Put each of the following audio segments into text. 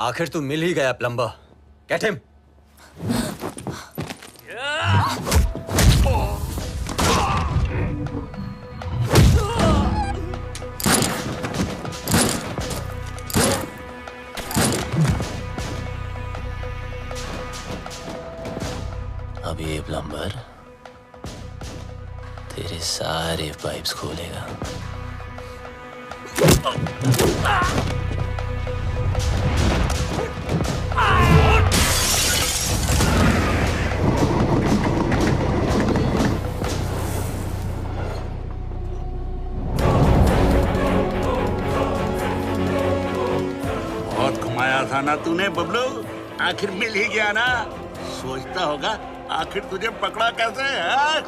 आखिर तू मिल ही गया प्लम्बर। Get him. अब ये प्लम्बर तेरे सारे पाइप्स खोलेगा। बहुत घुमाया था ना तूने बबलू, आखिर मिल ही गया ना। सोचता होगा आखिर तुझे पकड़ा कैसे है?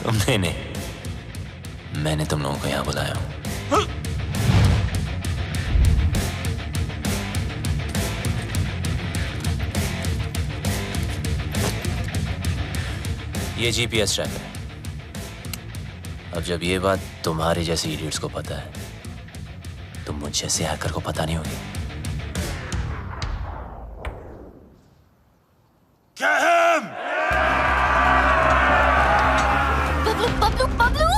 तुमने नहीं, मैंने तुम लोगों को यहाँ बुलाया हूँ। ये जीपीएस ट्रैकर है। अब जब ये बात तुम्हारे जैसे इडियट्स को पता है तो मुझ जैसे हैकर को पता नहीं होगी। Bablu Bablu Bablu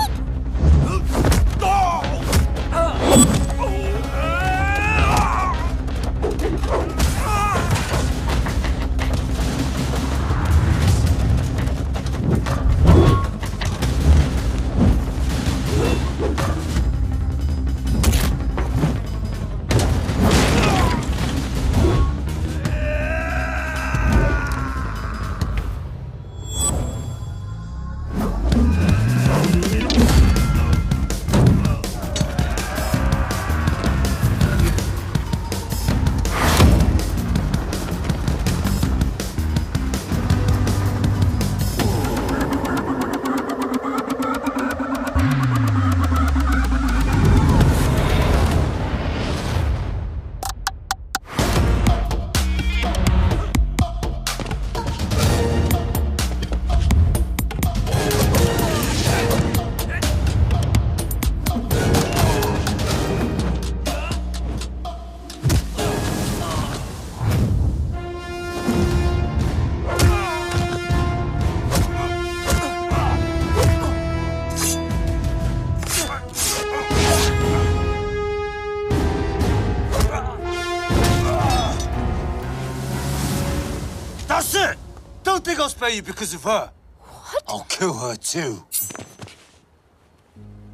That's it! Don't think I'll spare you because of her. What? I'll kill her too.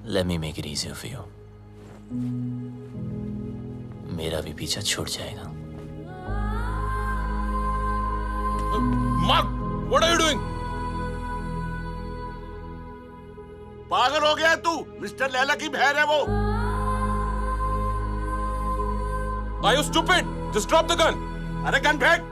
Let me make it easier for you. मेरा भी पीछा छूट जाएगा। Mark, what are you doing? पागल हो गया तू? मिस्टर लैला की बहन है वो। Are you stupid? Just drop the gun. अरे गन फेंक।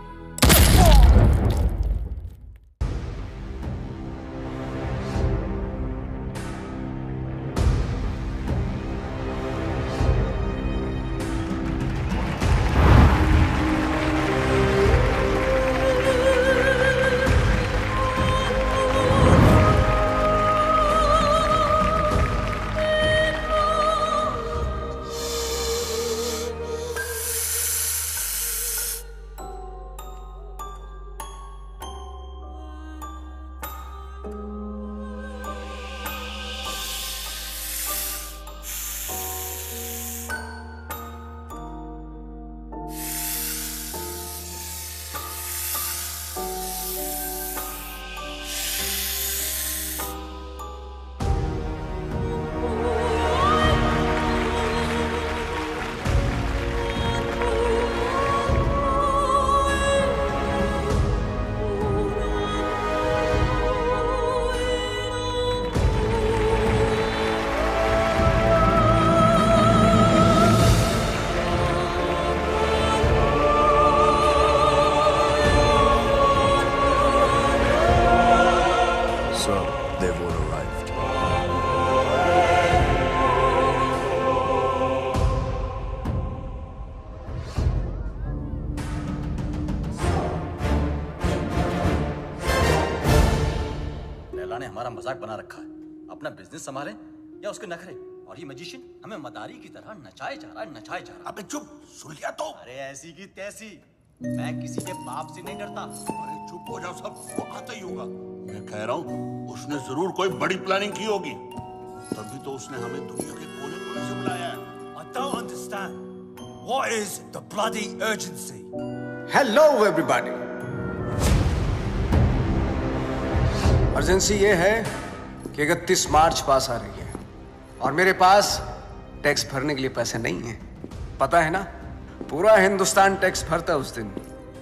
ने हमारा मजाक बना रखा है। अपना बिजनेस संभाले या उसके नखरे। और ये मैजिशियन हमें मदारी की तरह नचाए जा रहा है, नचाए जा रहा है। अबे चुप, सुन लिया तो। अरे ऐसी की तैसी, मैं किसी के बाप से नहीं डरता। अरे चुप हो जाओ सब, वो आता ही होगा। मैं कह रहा हूँ उसने जरूर कोई बड़ी प्लानिंग की होगी, तभी तो उसने हमें दुनिया के कोने-कोने से बुलाया है। I don't understand. What is the bloody urgency? Hello everybody. Urgency ये है कि 31 मार्च पास आ रही है और मेरे पास टैक्स भरने के लिए पैसे नहीं है। पता है ना, पूरा हिंदुस्तान टैक्स भरता है उस दिन।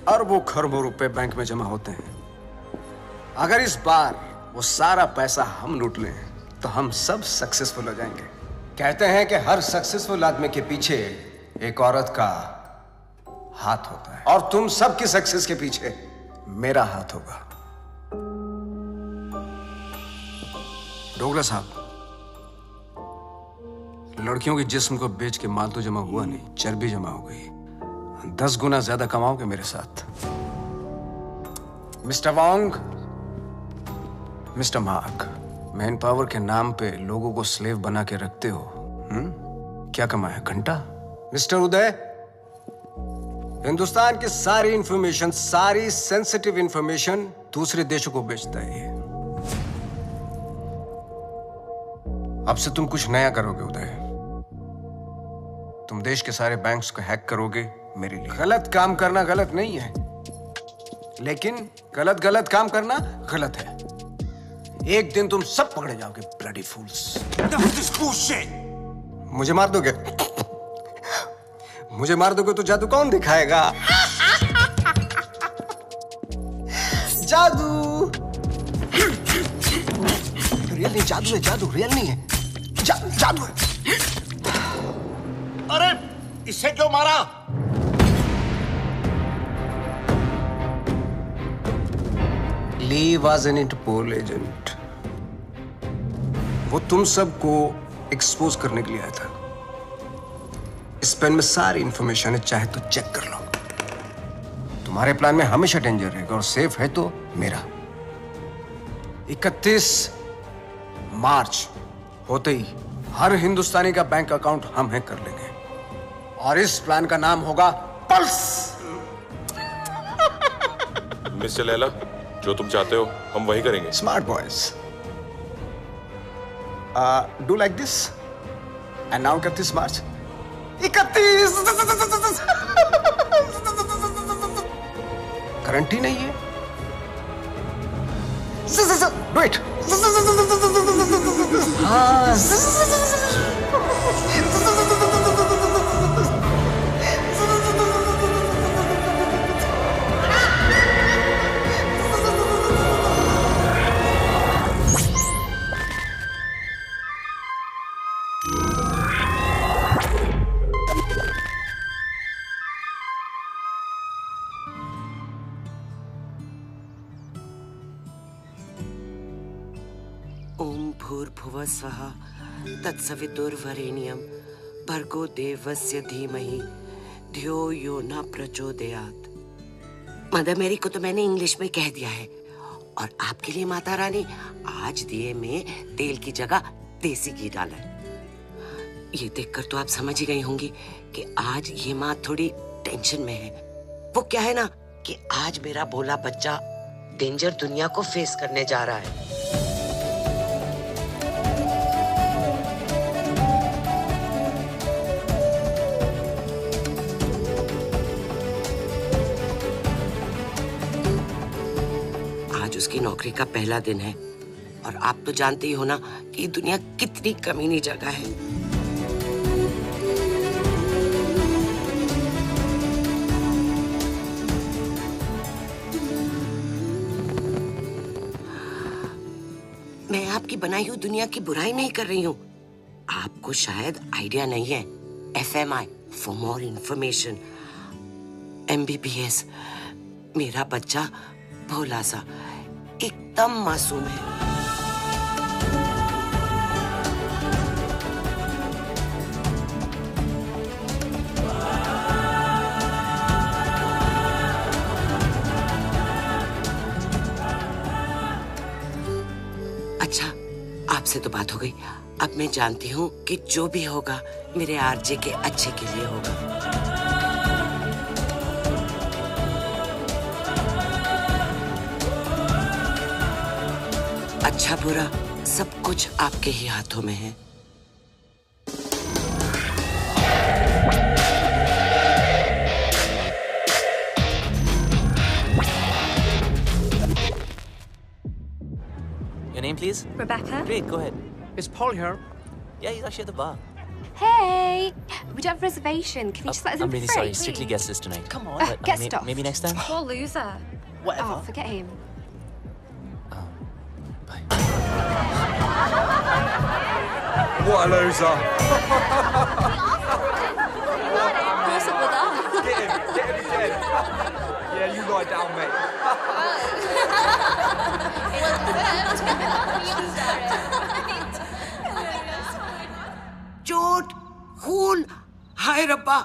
अरबों खरबों रुपए बैंक में जमा होते हैं। अगर इस बार वो सारा पैसा हम लूट लें तो हम सब सक्सेसफुल हो जाएंगे। कहते हैं कि हर सक्सेसफुल आदमी के पीछे एक औरत का हाथ होता है और तुम सबकी सक्सेस के पीछे मेरा हाथ होगा। डोगला साहब, लड़कियों के जिस्म को बेच के माल तो जमा हुआ नहीं, चर्बी जमा हो गई। 10 गुना ज्यादा कमाओगे मेरे साथ। Mister Wong, mister mark, man power के नाम पे लोगों को स्लेव बना के रखते हो। क्या कमाया? घंटा। मिस्टर उदय, हिंदुस्तान की सारी इंफॉर्मेशन, सारी सेंसिटिव इंफॉर्मेशन दूसरे देशों को बेचता है ये। अब से तुम कुछ नया करोगे उदय। तुम देश के सारे बैंक्स को हैक करोगे मेरे लिए। गलत काम करना गलत नहीं है, लेकिन गलत काम करना गलत है। एक दिन तुम सब पकड़े जाओगे, bloody fools. Enough of this bullshit. मुझे मार दोगे? मुझे मार दोगे तो जादू कौन दिखाएगा? जादू रियल नहीं, जादू है, जादू रियल नहीं है, जादू है। अरे इससे क्यों मारा? ली वाज एन इंटरपोल एजेंट। वो तुम सबको एक्सपोज करने के लिए आया था। इस पेन में सारी इंफॉर्मेशन है, चाहे तो चेक कर लो। तुम्हारे प्लान में हमेशा डेंजर रहेगा और सेफ है तो मेरा। 31 मार्च होते ही हर हिंदुस्तानी का बैंक अकाउंट हम हैक कर लेंगे और इस प्लान का नाम होगा पल्स। मिस्टर लैला, जो तुम चाहते हो हम वही करेंगे। Smart boys, do like this and now 31 March. 31 guarantee नहीं है। Do it. ओम भूर्भुवः स्वः तत्सवितुर्वरेण्यं भर्गो देवस्य धीमहि धियो यो न प्रचोदयात्। मदर मेरी को तो मैंने इंग्लिश में कह दिया है और आपके लिए माता रानी आज दिए में तेल की जगह देसी घी डाला है। ये देखकर तो आप समझ ही गई होंगी कि आज ये माँ थोड़ी टेंशन में है। वो क्या है ना कि आज मेरा भोला बच्चा डेंजर दुनिया को फेस करने जा रहा है। आज उसकी नौकरी का पहला दिन है और आप तो जानते ही हो ना कि दुनिया कितनी कमीनी जगह है। मैं आपकी बनाई हुई दुनिया की बुराई नहीं कर रही हूँ। आपको शायद आइडिया नहीं है। FMI for more information, MBBS। मेरा बच्चा भोला सा एकदम मासूम है। आपसे तो बात हो गई। अब मैं जानती हूँ कि जो भी होगा मेरे आरजे के अच्छे के लिए होगा। अच्छा बुरा सब कुछ आपके ही हाथों में है। Your name, please? Rebecca? Great, go ahead. Is Paul here? Yeah, he's actually at the bar. Hey! We don't have a reservation. Can you just let us in I'm for really free, sorry. please? Strictly guest list tonight. Come on. But, Get stuffed. maybe next time. Poor loser. Whatever. Oh, forget him. Bye. What a loser. What's up with that? Get him dead. Yeah, you lie down, mate. चोट, खून, हाय रब्बा।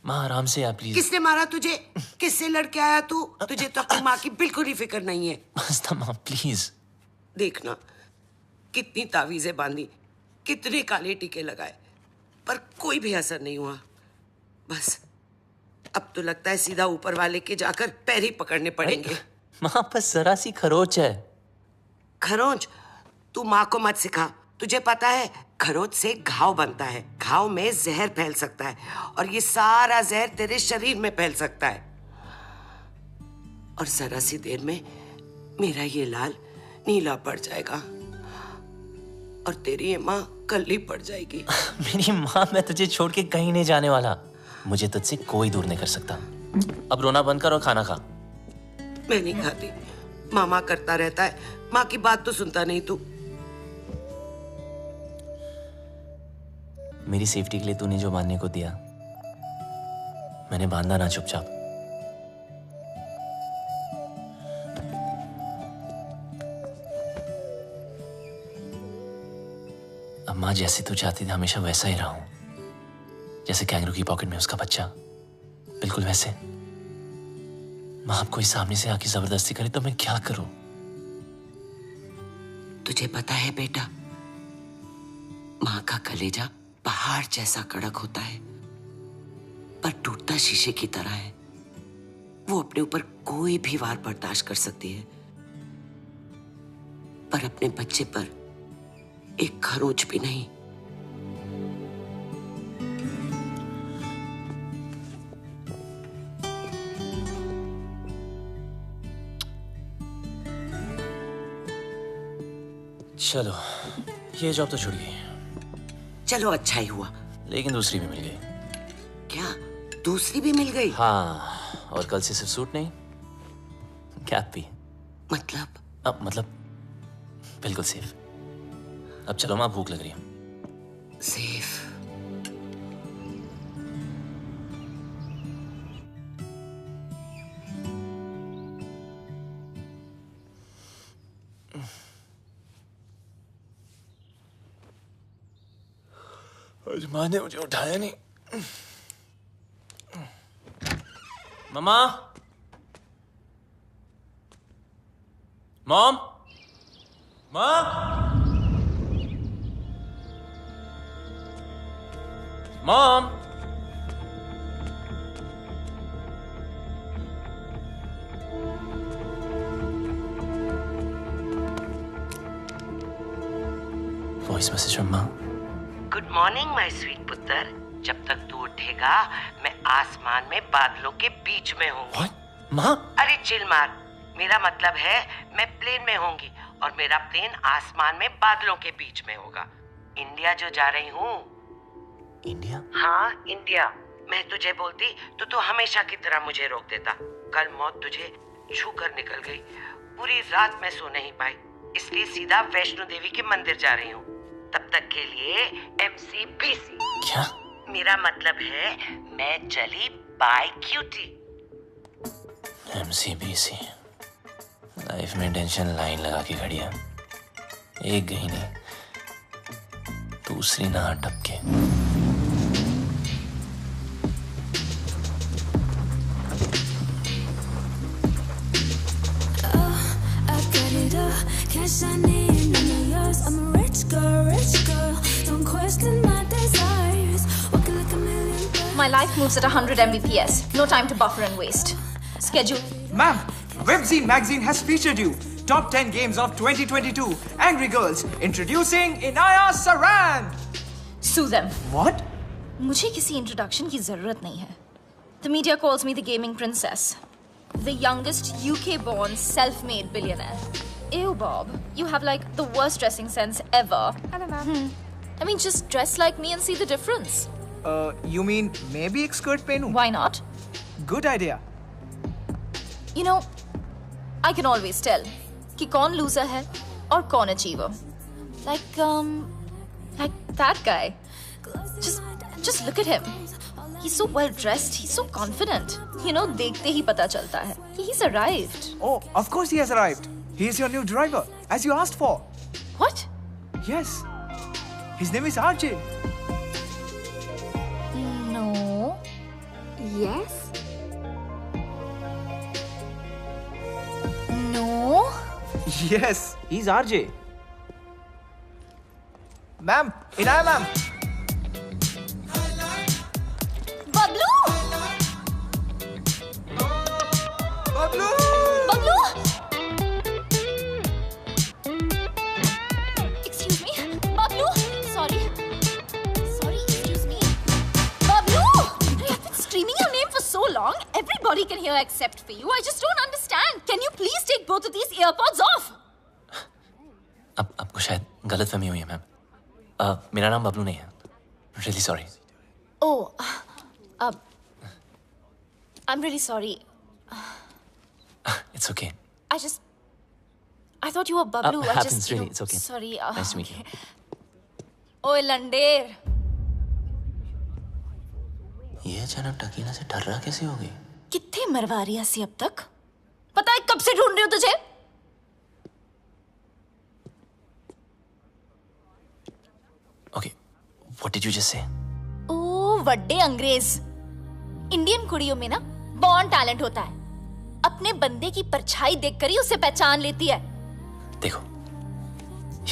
माँ आराम से आप please. किसने मारा तुझे? किससे लड़के आया तू? तुझे तो अपनी माँ की बिल्कुल ही फिक्र नहीं है। मस्ता माँ प्लीज। देखना कितनी तावीजें बांधी, कितने काले टीके लगाए, पर कोई भी असर नहीं हुआ। बस अब तो लगता है सीधा ऊपर वाले के जाकर पैर ही पकड़ने पड़ेंगे। माँ बस जरा सी खरोच है। खरोंच? तू माँ को मत सिखा। तुझे पता है खरोच से घाव बनता है, घाव में जहर फैल सकता है और ये सारा जहर तेरे शरीर में फैल सकता है और जरा सी देर में मेरा ये लाल नीला पड़ जाएगा और तेरी ये माँ कल्ली पड़ जाएगी। मेरी माँ, मैं तुझे छोड़ के कहीं नहीं जाने वाला। मुझे तुझसे कोई दूर नहीं कर सकता। अब रोना बंद कर और खाना खा। मैं नहीं खाती। मामा करता रहता है, माँ की बात तो सुनता नहीं तू। मेरी सेफ्टी के लिए तूने जो बांधने को दिया मैंने बांधा ना चुपचाप। अब माँ जैसे तू चाहती थी हमेशा वैसा ही रहा हूं, जैसे कैंगरू की पॉकेट में उसका बच्चा, बिल्कुल वैसे। माँ अब कोई सामने से आके जबरदस्ती करे तो मैं क्या करूं? तुझे पता है बेटा, माँ का कलेजा पहाड़ जैसा कड़क होता है पर टूटता शीशे की तरह है। वो अपने ऊपर कोई भी वार बर्दाश्त कर सकती है पर अपने बच्चे पर एक खरोच भी नहीं। चलो ये जॉब तो छूट गई, चलो अच्छा ही हुआ। लेकिन दूसरी भी मिल गई। क्या दूसरी भी मिल गई? हाँ, और कल से सिर्फ सूट नहीं, कैप भी। मतलब? मतलब बिल्कुल सेफ। अब चलो माँ, भूख लग रही है। सेफ? आज माँ ने मुझे उठाया नहीं। मम्मा, मॉम, माँ, मॉम। वॉइस मैसेज फ्रॉम माँ। गुड मॉर्निंग माय स्वीट पुत्र। जब तक तू उठेगा मैं आसमान में बादलों के बीच में हूँगी। What? माँ? अरे चिल मार। मेरा मतलब है मैं प्लेन में होंगी और मेरा प्लेन आसमान में बादलों के बीच में होगा। इंडिया जो जा रही हूँ। इंडिया? हाँ इंडिया। मैं तुझे बोलती तो तू हमेशा की तरह मुझे रोक देता। कल मौत तुझे छू कर निकल गई। पूरी रात मैं सो नहीं पाई, इसलिए सीधा वैष्णो देवी के मंदिर जा रही हूँ। तब तक के लिए MCBC। क्या? मेरा मतलब है मैं चली बाय क्यूटी। MCBC। लाइफ में टेंशन लाइन लगा के खड़ी है। एक गई नहीं, दूसरी ना टपके। Cash I need, none of yours. I'm my life moves at 100 Mbps. No time to buffer and waste. Schedule. Ma'am, Webzine magazine has featured you. Top 10 games of 2022. Angry Girls. Introducing Inaya Saran. Sue them. What? मुझे किसी introduction की जरूरत नहीं है. The media calls me the gaming princess. The youngest UK-born self-made billionaire. Ew, Bob. You have like the worst dressing sense ever. Hello, ma'am. I mean, just dress like me and see the difference. You mean maybe एक skirt पहनूं? Why not? Good idea. You know, I can always tell कि कौन loser है और कौन achiever. Like that guy. Just look at him. He's so well dressed. He's so confident. You know, देखते ही पता चलता है. He's arrived. Oh, of course he has arrived. He is your new driver, as you asked for. What? Yes. His name is RJ. No. Yes? No. Yes, he's RJ. Ma'am, Inaya ma'am. Bablu! Bablu! Bablu! Excuse me. Bablu! Sorry, excuse me. Bablu! I've been screaming your name for so long. Everybody can hear except for you. I just don't understand. Can you please take both of these earpods off? अब आपको शायद गलतफहमी हुई है ma'am. मेरा नाम बबलू नहीं है. Really sorry. Oh, I'm really sorry. It's okay. I thought you were Bablu. Happens really. It's okay. Sorry. Nice to meet you. ओए लंडेर. ये अचानक टकीना से डर रहा कैसे हो गई? कितने मरवा रही हसी अब तक? पता है कब से ढूंढ रही हूँ तुझे? Okay, what did you just say? ओ वड्डे अंग्रेज. इंडियन कुड़ियों में ना बॉर्न टैलेंट होता है. अपने बंदे की परछाई देखकर ही उसे पहचान लेती है. देखो,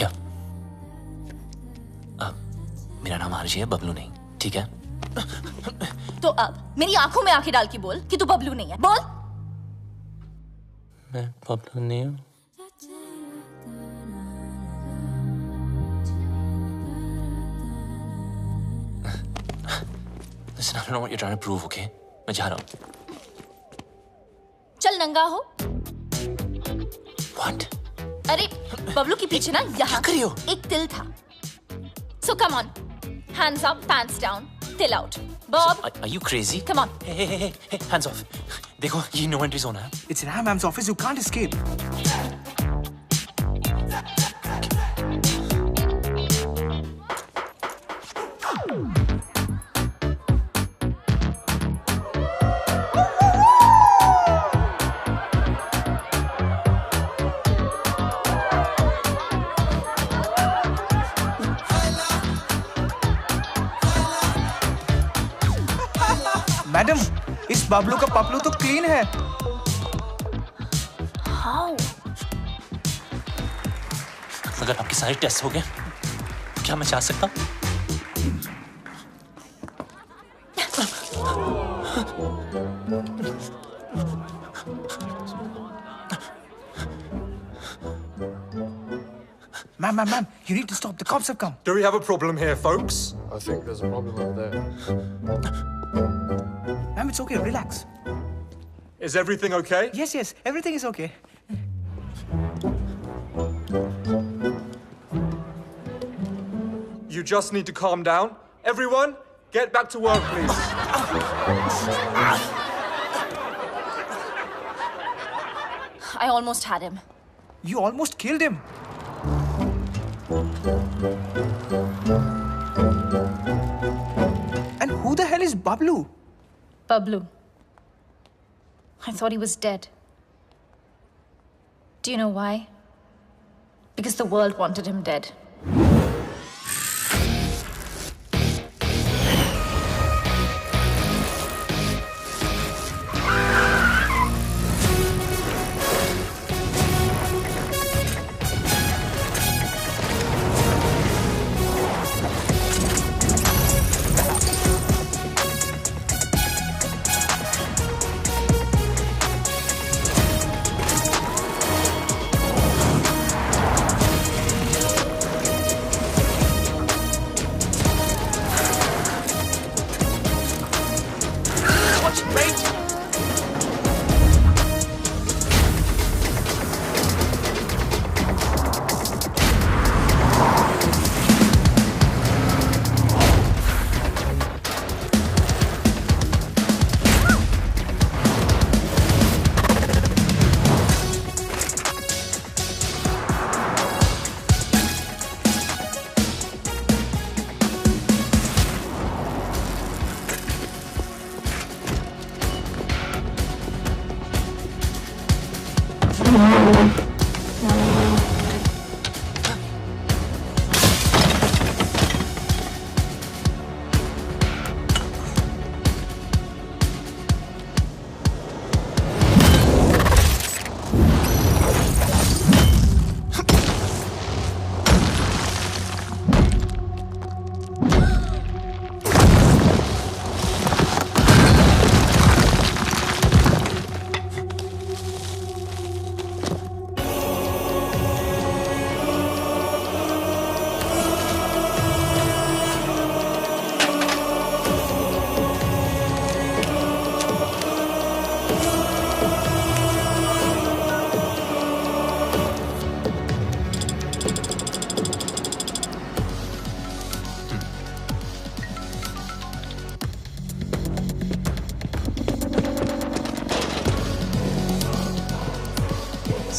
या मेरा नाम आरजी है, बबलू नहीं, ठीक है? तो अब मेरी आंखों में आंखें डाल के बोल कि तू बबलू नहीं है. बोल. मैं बबलू नहीं हूँ. Listen, I don't know what you're trying to prove, okay? मैं जा रहा हूँ. चल नंगा हो. What? अरे बबलू के पीछे ना यहाँ कर रही हो? एक तिल था. So come on, hands up, pants down, till out. Bob, Are you crazy? come on. Hey, hands off. देखो, ये no entry zone है. It's Inaya ma'am's office. You can't escape. Madam, इस बबलू का पपलू तो क्लीन है. How? अगर आपके सारे टेस्ट हो गए, तो क्या मैं जा सकता हूँ? Ma'am, you need to stop. The cops have come. Do we have a problem here, folks? I think there's a problem over there. Ma'am, it's okay. Relax. Is everything okay? Yes, everything is okay. You just need to calm down. Everyone, get back to work, please. I almost had him. You almost killed him. And who the hell is Bablu? Bablu. I thought he was dead. Do you know why? Because the world wanted him dead.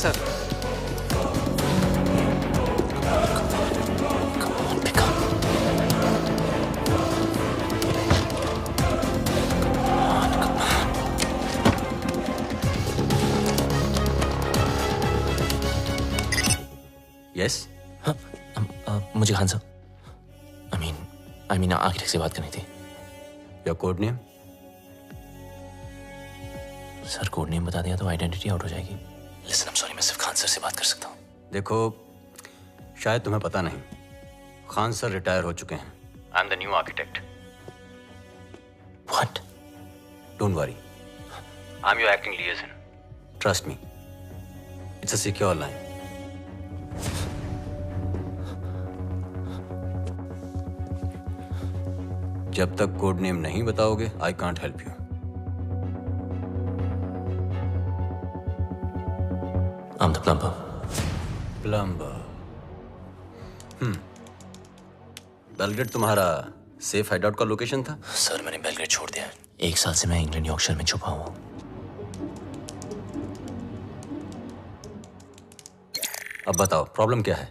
Sir yes मुझे खान साहब I mean architect से बात करनी थी। Your code name? Sir code name बता दिया तो identity out हो जाएगी। लिसन, आई एम सॉरी, मैं सिर्फ खान सर से बात कर सकता हूँ। देखो, शायद तुम्हें पता नहीं, खान सर रिटायर हो चुके हैं। I am the new architect. What? Don't worry, I am your acting लिएजन। Trust me, it's a secure line. जब तक कोड नेम नहीं बताओगे, I can't help you. I'm the plumber. Plumber. Belgrade तुम्हारा safe hideout का location था? Sir मैंने Belgrade छोड़ दिया है। 1 साल से मैं इंग्लैंड यॉर्कशायर में छुपा हुआ हूँ। अब बताओ प्रॉब्लम क्या है?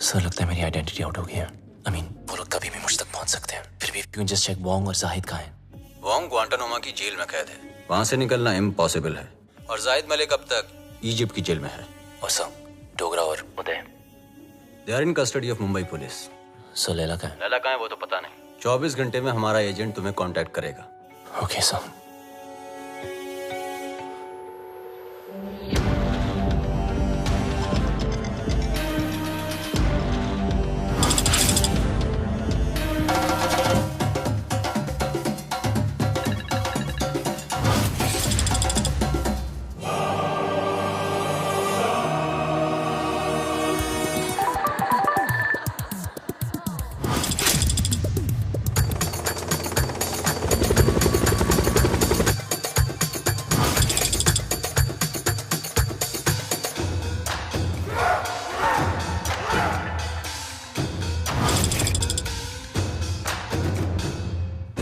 सर लगता है मेरी आइडेंटिटी आउट हो गई है। आई मीन वो लोग कभी भी मुझ तक पहुंच सकते हैं। फिर भी you can just check Wong और जाहिद कहाँ हैं। वोंग ग्वांटानामो की जेल में कैद है, वहां से निकलना इम्पॉसिबल है। और जाहिद मलिक अब तक इजिप्ट की जेल में है। और सर डोगरा और Uday, they are in custody of Mumbai police. Sir Laila कहाँ है? लैला कहाँ है वो तो पता नहीं। 24 घंटे में हमारा एजेंट तुम्हें कांटेक्ट करेगा। Okay sir.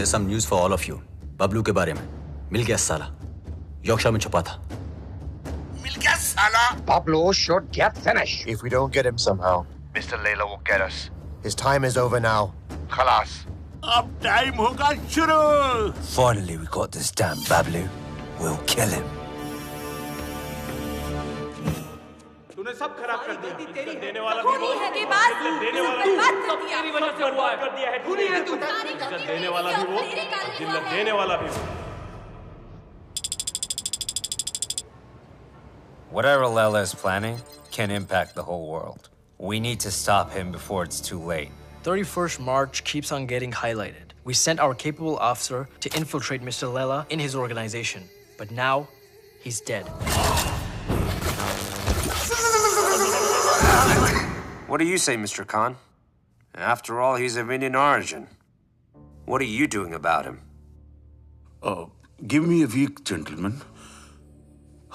Some news for all of you. Bablu के बारे में। मिल गया साला, यॉर्कशायर में छुपा था। मिल गया साला। Pablo should get finished. If we don't get him somehow, Mr. Layla will get us. His time is over now. Khalas. अब टाइम होगा शुरू। Finally, we got this damn Bablu. We'll kill him. तूने सब खराब कर दिया। देने वाला भी वो है के बाद देने वाला तू तेरी वजह से हुआ कर दिया है। खूनी है तू। देने वाला भी वो, जिल्लत देने वाला भी वो। Whatever Layla is planning can impact the whole world. We need to stop him before it's too late. 31st March keeps on getting highlighted. We sent our capable officer to infiltrate Mr. Layla in his organization, but now he's dead. What do you say, Mr. Khan? After all, he's of Indian origin. What are you doing about him? Give me a week, gentlemen.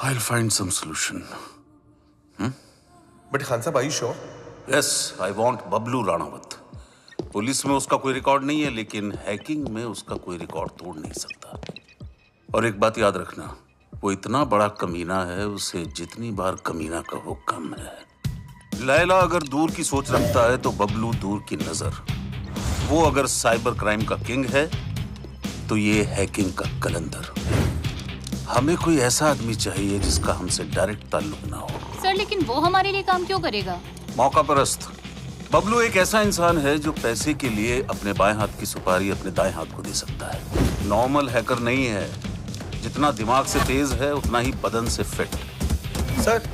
I'll find some solution. But Khan Sahib, are you sure? Yes, I want Bablu Ranawat. Police में उसका कोई record नहीं है, लेकिन hacking में उसका कोई record तोड़ नहीं सकता। और एक बात याद रखना, वो इतना बड़ा कमीना है, उसे जितनी बार कमीना कहो कम है। लैला अगर दूर की सोच रखता है तो बबलू दूर की नजर। वो अगर साइबर क्राइम का किंग है तो ये हैकिंग का कलंदर। हमें कोई ऐसा आदमी चाहिए जिसका हमसे डायरेक्ट ताल्लुक ना हो। सर लेकिन वो हमारे लिए काम क्यों करेगा? मौका परस्त। बबलू एक ऐसा इंसान है जो पैसे के लिए अपने बाएं हाथ की सुपारी अपने दाएं हाथ को दे सकता है। नॉर्मल हैकर नहीं है। जितना दिमाग से तेज है उतना ही बदन से फिट। सर,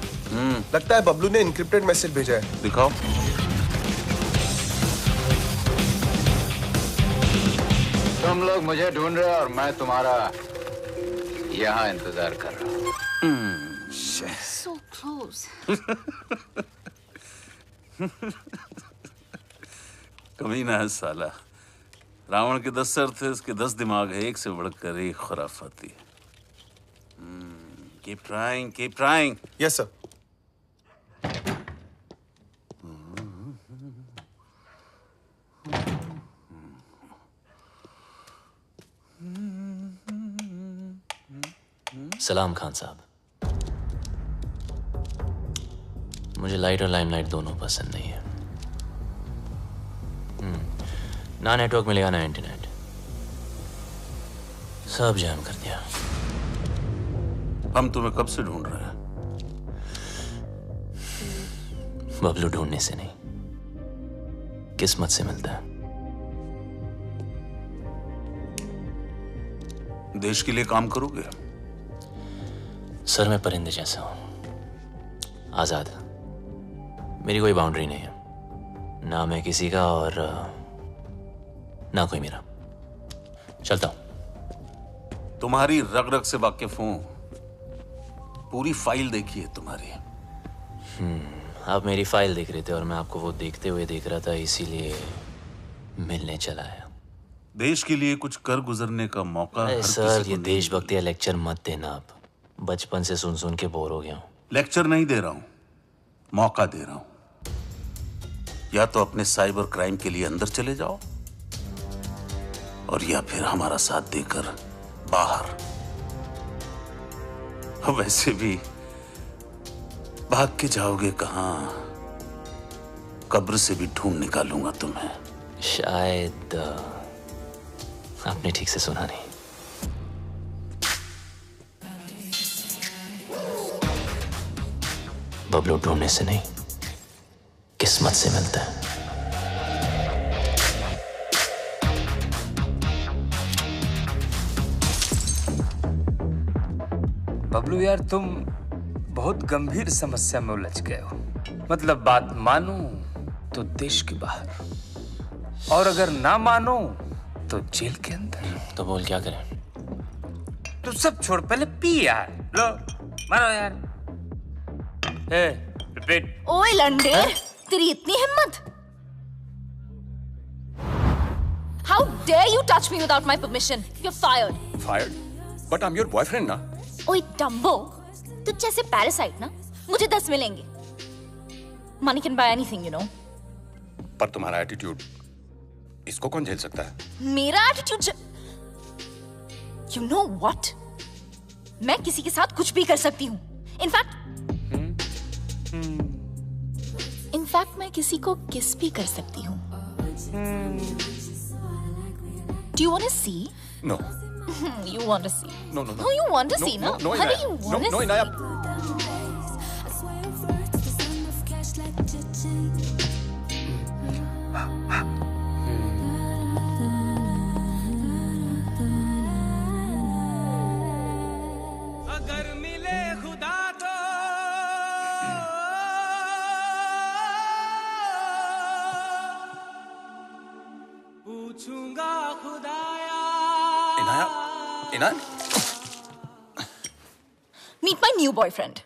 लगता है बबलू ने इनक्रिप्टेड मैसेज भेजा है। दिखाओ। तुम लोग मुझे ढूंढ रहे हो और मैं तुम्हारा यहाँ इंतजार कर रहा हूँ। So close. कमीना है साला। रावण के 10 सर थे, उसके 10 दिमाग है, एक से बढ़कर एक खुराफाती। Keep trying, keep trying. Yes, sir. सलाम खान साहब। मुझे लाइट और लाइमलाइट दोनों पसंद नहीं है। ना नेटवर्क मिलेगा ना इंटरनेट, सब जैम कर दिया। हम तुम्हें कब से ढूंढ रहे हैं? बबलू ढूंढने से नहीं, किस्मत से मिलता है। देश के लिए काम करोगे? सर मैं परिंदे जैसा हूं, आजाद। मेरी कोई बाउंड्री नहीं है, ना मैं किसी का और ना कोई मेरा। चलता हूं। तुम्हारी रग रग से वाकिफ हूं, पूरी फाइल देखी है तुम्हारी। आप मेरी फाइल देख रहे थे और मैं आपको वो देखते हुए देख रहा था, इसीलिए मिलने चला आया। देश के लिए कुछ कर गुजरने का मौका हर सर किसी ये को देशभक्ति या लेक्चर मत देना। आप बचपन से सुन सुन के बोर हो गया हूं। लेक्चर नहीं दे रहा हूं, मौका दे रहा हूं। या तो अपने साइबर क्राइम के लिए अंदर चले जाओ और या फिर हमारा साथ देकर बाहर। वैसे भी भाग के जाओगे कहां? कब्र से भी ढूंढ निकालूंगा तुम्हें। शायद आपने ठीक से सुना नहीं। बबलू ढूंढने से नहीं, किस्मत से मिलता है। बबलू यार, तुम बहुत गंभीर समस्या में उलझ गए हो। मतलब बात मानो तो देश के बाहर, और अगर ना मानो तो जेल के अंदर। तो बोल क्या करें? तू सब छोड़, पहले पी यार। लो मारो यार। रिपीट। ओए लंडे, तेरी इतनी हिम्मत? How dare you touch me without my permission? You're fired. Fired? But I'm your boyfriend ना? ओए डम्बो, तुझ जैसे पैरासाइट ना मुझे 10 मिलेंगे। Money can buy anything, you know. पर तुम्हारा एटीट्यूड, इसको कौन झेल सकता है? मेरा एटीट्यूड? You know what? मैं किसी के साथ कुछ भी कर सकती हूँ। इनफैक्ट मैं किसी को किस भी कर सकती हूँ। Do you want to see? No. You want to see? No, no, no. No, you want to see, no? No, Honey, you want to no, see? Inaya. अगर मिले खुदा तो पूछूंगा खुदाया। Inaya? Meet my new boyfriend.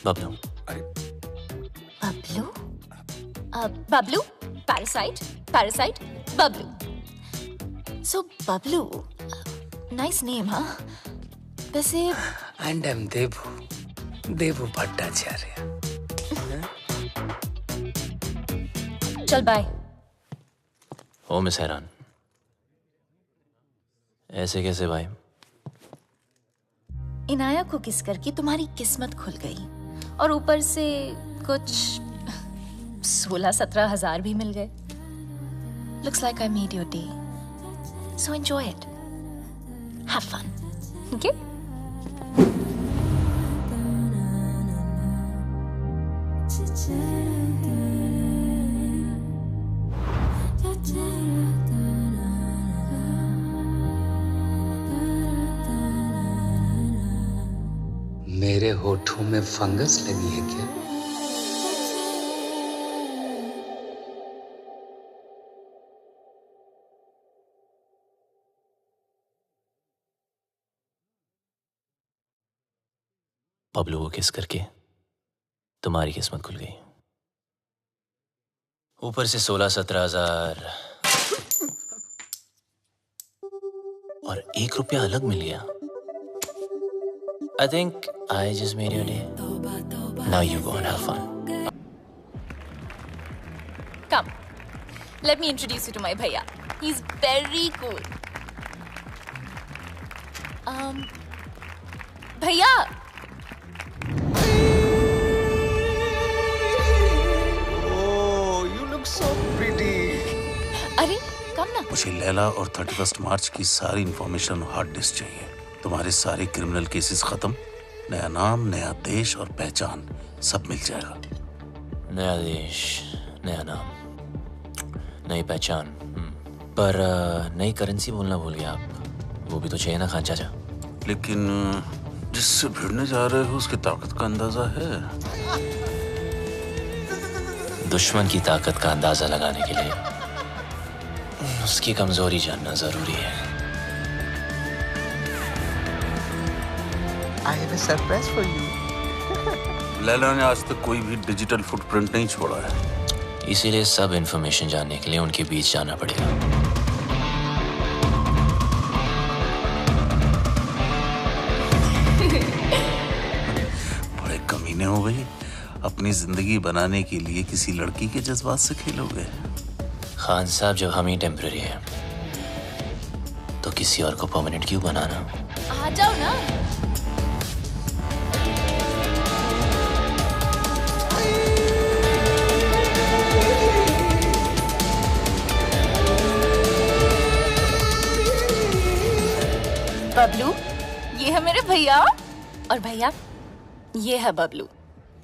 Bablu. Bablu? Bablu? Parasite? Bablu. So, Bablu. Nice name, huh? वैसे And I'm देवू भट्टाचार्य। चल bye. ओ miss हैरान, ऐसे कैसे भाई? इनाया को किस करके तुम्हारी किस्मत खुल गई और ऊपर से कुछ 16-17 हजार भी मिल गए। Looks like I made your day. So enjoy it. Have fun. Okay? मेरे होठों में फंगस लगी है क्या? बबलू को किस करके तुम्हारी किस्मत खुल गई। ऊपर से 16-17 हजार और 1 रुपया अलग मिल गया। I think I just made your day. Now you go and have fun. Come, let me introduce you to my bhaiya. He's very cool. Bhaiya. Oh, you look so pretty. अरे, come ना. मुझे लैला और 31 मार्च की सारी information hard disk चाहिए। तुम्हारे सारे criminal cases खत्म, नया नाम, नया देश और पहचान सब मिल जाएगा। नया देश, नया नाम, नई पहचान, पर नई करेंसी बोलना भूल गया आप। वो भी तो चाहिए ना खान चाचा। लेकिन जिससे भिड़ने जा रहे हो उसकी ताकत का अंदाजा है? दुश्मन की ताकत का अंदाजा लगाने के लिए उसकी कमजोरी जानना जरूरी है। I have a surprise for you. Laila ने आज तक कोई भी डिजिटल फुटप्रिंट नहीं छोड़ा है, इसीलिए सब इंफॉर्मेशन जानने के लिए उनके बीच जाना पड़ेगा। बड़े कमीने हो गई, अपनी जिंदगी बनाने के लिए किसी लड़की के जज्बात से खेलोगे। खान साहब, जब हम ही टेम्पररी हैं तो किसी और को परमानेंट क्यों बनाना? आ जाओ ना। बबलू, ये है मेरे भैया, और भैया ये है बबलू।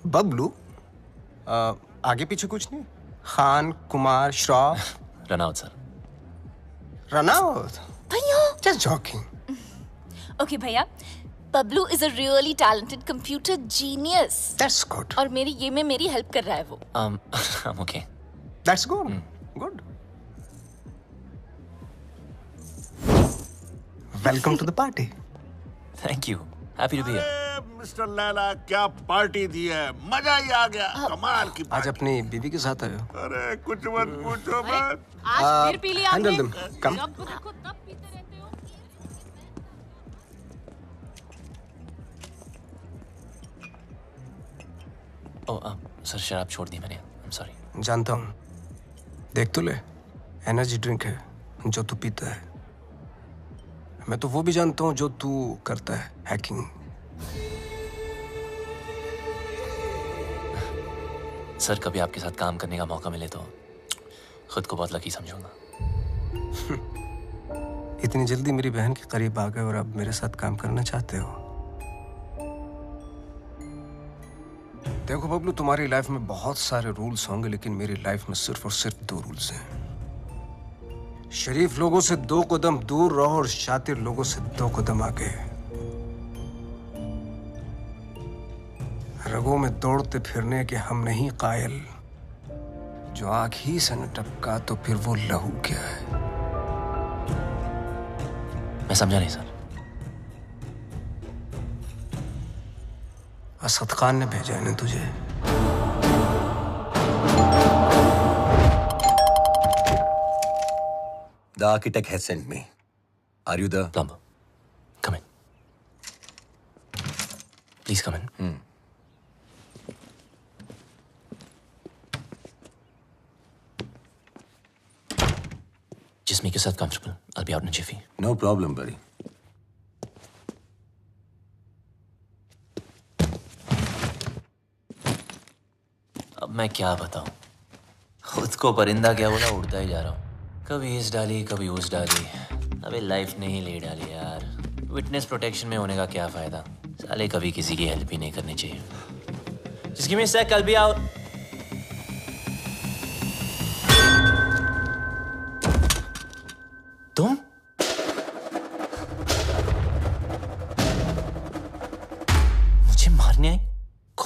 बबलू? आगे पीछे कुछ नहीं? Khan, Kumar, Shroff? Run out sir. Run out? भैया Just joking. ओके भैया, Bablu is a really talented computer genius. That's good. और मेरी ये में मेरी हेल्प कर रहा है वो। I'm okay. That's good. Good. Welcome to the party. Thank you. Happy to be here. Mister Laila, क्या पार्टी दी है, मजा ही आ गया। कमाल की आज अपनी बीवी के साथ आए हो? अरे कुछ मत पूछो मत। आज फिर पी लिया Handle them. Come. जब देखो तब पीते रहते हो। सर शराब छोड़ दी मैंने। I'm sorry. जानता हूँ। देख तो ले, एनर्जी ड्रिंक है जो तू पीता है। मैं तो वो भी जानता हूँ जो तू करता है, हैकिंग। सर, कभी आपके साथ काम करने का मौका मिले तो खुद को बहुत लकी समझूंगा। इतनी जल्दी मेरी बहन के करीब आ गए और अब मेरे साथ काम करना चाहते हो? देखो बबलू, तुम्हारी लाइफ में बहुत सारे रूल्स होंगे, लेकिन मेरी लाइफ में सिर्फ और सिर्फ 2 रूल्स हैं। शरीफ लोगों से 2 कदम दूर रहो और शातिर लोगों से 2 कदम आगे। रगों में दौड़ते फिरने के हम नहीं कायल। जो आंख ही से न टपका तो फिर वो लहू क्या है? मैं समझा नहीं सर। असद खान ने भेजा है ना तुझे? The architect has sent me. Are you the plumber? Come in. Please come in. Just make yourself comfortable. I'll be out in a jiffy. No problem, buddy. अब मैं क्या बताऊं? खुद को परिंदा क्या बोला, उड़ता ही जा रहा हूं। कभी इस डाली, कभी उस डाली। अबे लाइफ ने ही ले डाली यार। विटनेस प्रोटेक्शन में होने का क्या फायदा? साले कभी किसी की हेल्प ही नहीं करनी चाहिए। Just give me a sec, I'll be out.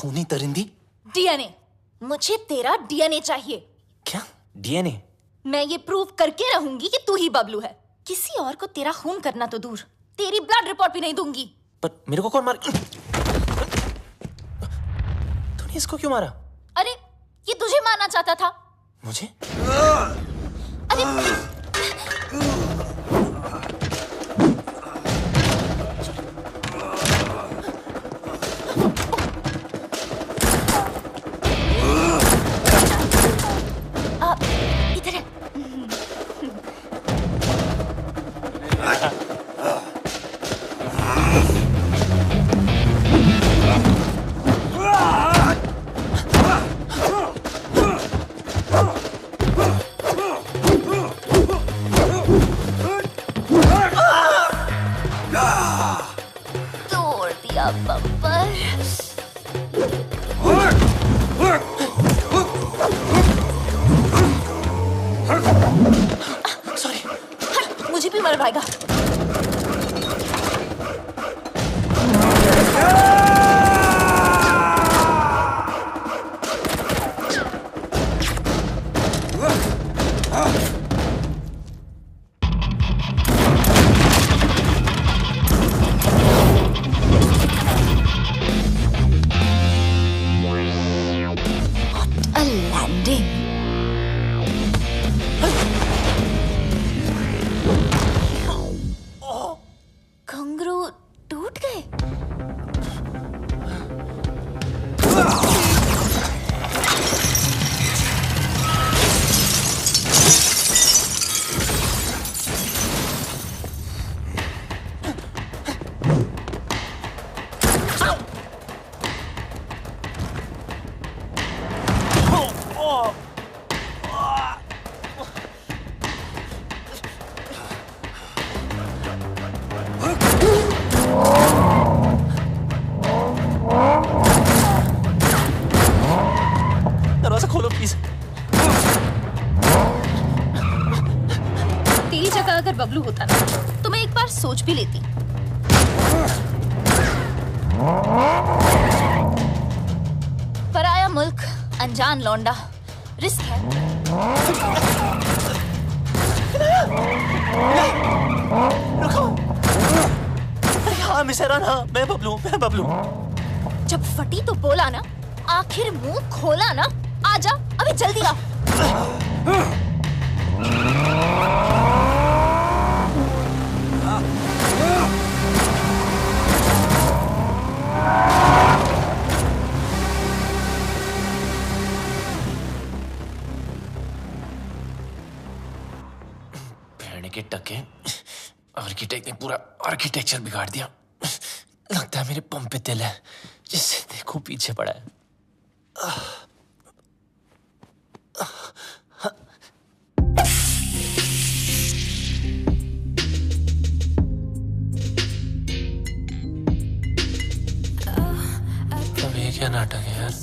खूनी तरिंदी? डीएनए, मुझे तेरा डीएनए चाहिए। क्या डीएनए? मैं ये प्रूव करके रहूंगी कि तू ही बबलू है। किसी और को तेरा खून करना तो दूर, तेरी ब्लड रिपोर्ट भी नहीं दूंगी। पर मेरे को कौन मार? तूने इसको क्यों मारा? अरे ये तुझे मारना चाहता था। मुझे? अरे इधर है। तोड़ दिया बम्पर। सॉरी। मुझे भी मर पाएगा। What a landing. घुंघरू टूट गए। दरवाजा खोलो प्लीज। तेरी जगह अगर बबलू होता ना तो मैं एक बार सोच भी लेती। पराया मुल्क, अनजान लौंडा, रिस्क है। रुको। अरे हाँ मिसेरा ना, मैं बबलू। जब फटी तो बोला ना, आखिर मुंह खोला ना। आजा अभी जल्दी आ। भेड़ने के टके, आर्किटेक्ट ने पूरा आर्किटेक्चर बिगाड़ दिया। लगता है मेरे पंप पे तिल है, जिससे देखो पीछे पड़ा है। अब ये क्या नाटक है यार?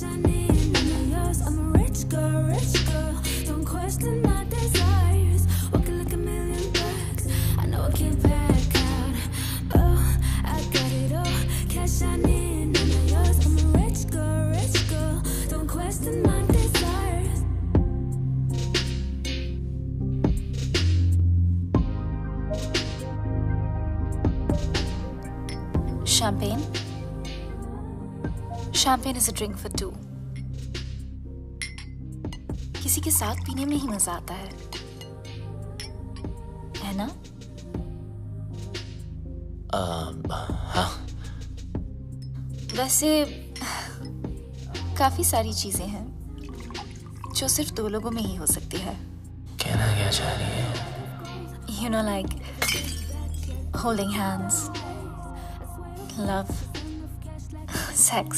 Champagne? Champagne is a drink for two. किसी के साथ पीने में ही मजा आता है ना? हाँ। वैसे काफी सारी चीजें हैं जो सिर्फ दो लोगों में ही हो सकती है। कहना क्या चाह रही है? You know, like holding hands, love, sex.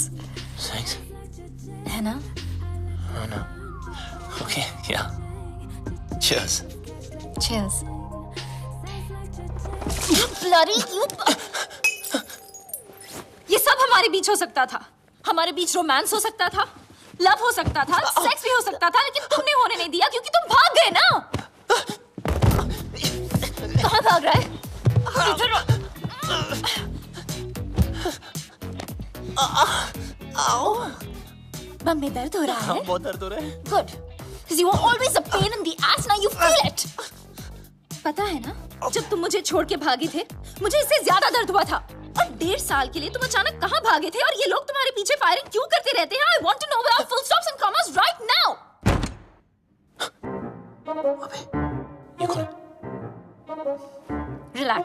Sex? है ना? Oh no. Okay, yeah. Cheers. Cheers. Bloody you! ये सब हमारे बीच हो सकता था। हमारे बीच रोमांस हो सकता था, लव हो सकता था, सेक्स भी हो सकता था, लेकिन तुमने होने नहीं दिया क्योंकि तुम भाग गए ना। कहाँ भाग रहा है? आओ। बम में दर्द हो रहा है? बहुत दर्द हो रहा है। Good. Because you were always a pain in the ass. Now you feel it. पता है ना, जब तुम मुझे छोड़ के भागे थे, मुझे इससे ज्यादा दर्द हुआ था। और 1.5 साल के लिए तुम अचानक कहाँ भागे थे और ये लोग तुम्हारे पीछे फायरिंग क्यों करते रहते हैं? I want to know without full stops and commas right now. ये कौन? Relax.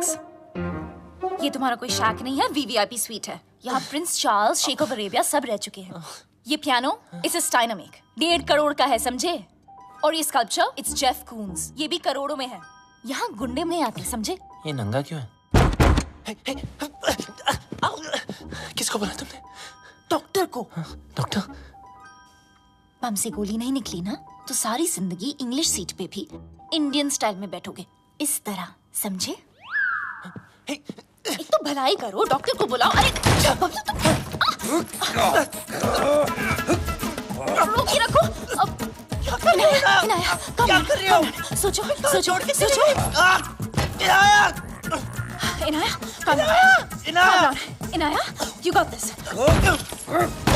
ये तुम्हारा कोई शैक नहीं है, VVIP स्वीट है। यहाँ Prince Charles, sheikh of Arabia सब रह चुके हैं। ये पियानो इस स्टाइनमेक 1.5 करोड़ का है, समझे? और ये स्कल्पचर इट्स जेफ कून्स, ये भी करोड़ों में है। यहाँ गुंडे में आते, समझे? ये नंगा क्यों है? किसको बोला तुमने? डॉक्टर को। डॉक्टर? बम से गोली नहीं निकली ना, तो सारी जिंदगी इंग्लिश सीट पे भी इंडियन स्टाइल में बैठोगे, इस तरह, समझे? एक तो भलाई करो, डॉक्टर को बुलाओ। अरे बबलू तुम रोक के रखो। इनाया, क्या कर रही हो? सोचो, सोचो, सोचो। Inaya, Inaya, you got this.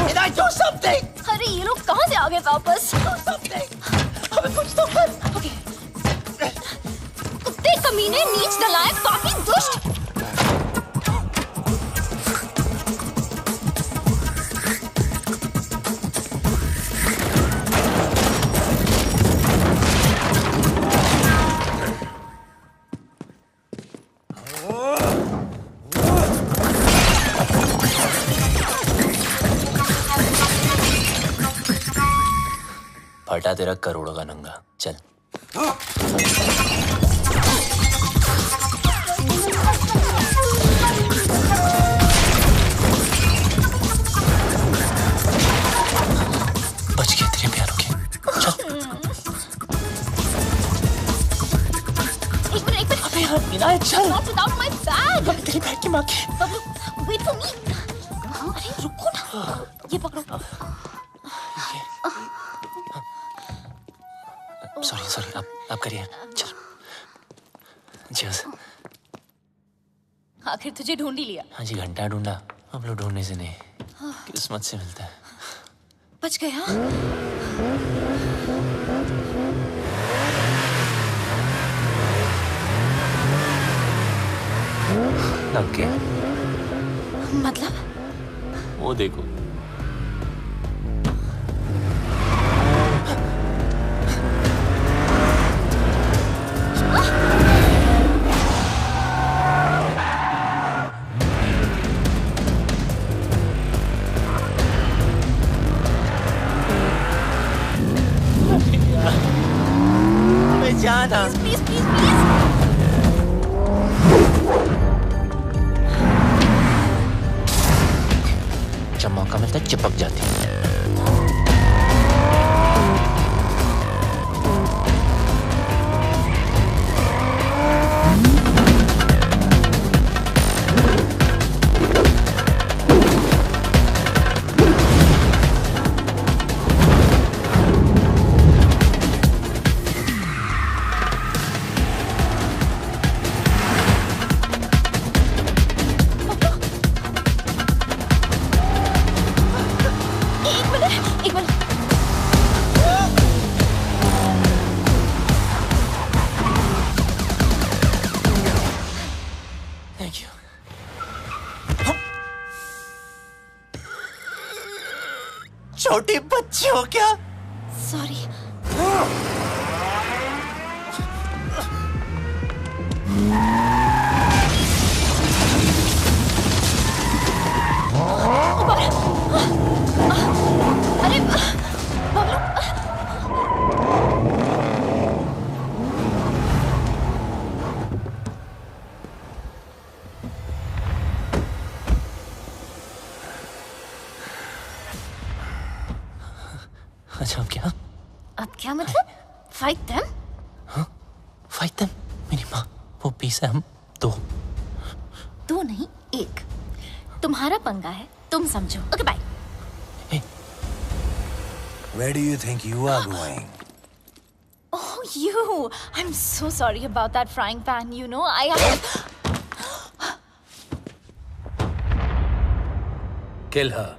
Inaya, do something. अरे ये लोग कहाँ से आ गए वापस? Do something. अबे कुछ तो कर। Okay. कुत्ते कमीने, नीच नलायक, पापी, दुष्ट। फटा तेरा करोड़ों का नंगा, चल। बच गए तेरे प्यारों के, चल। एक मिनट। अबे यार इनाया, चल। Not without my bag. तेरी बैग की माँ की। Bablu, wait for me. अरे रुको ना, ये पकड़ो। सॉरी, आप करिए, चल। Cheers. आखिर तुझे ढूंढ ही लिया। हाँ जी, घंटा ढूंढा, हम लोग ढूंढने से नहीं, किस्मत से मिलता है। बच गया। लग गया। मतलब? वो देखो। जाना। प्लीज। जब मौका मिलता है चिपक जाती है। छोटी बच्ची हो क्या? सॉरी। अरे बबलू, अच्छा अब क्या मतलब? Fight them? हाँ, फाइट देम। मेरी माँ, वो पीस है, हम दो नहीं, एक। तुम्हारा पंगा है, तुम समझो। Okay bye. Where do you think you are going? Oh, you! I'm so sorry about that frying pan. You know, Kill her.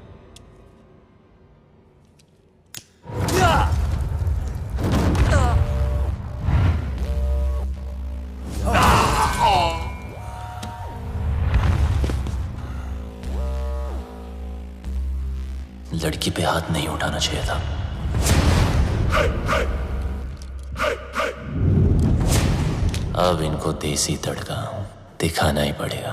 लड़की पे हाथ नहीं उठाना चाहिए था। अब इनको देसी तड़का दिखाना ही पड़ेगा।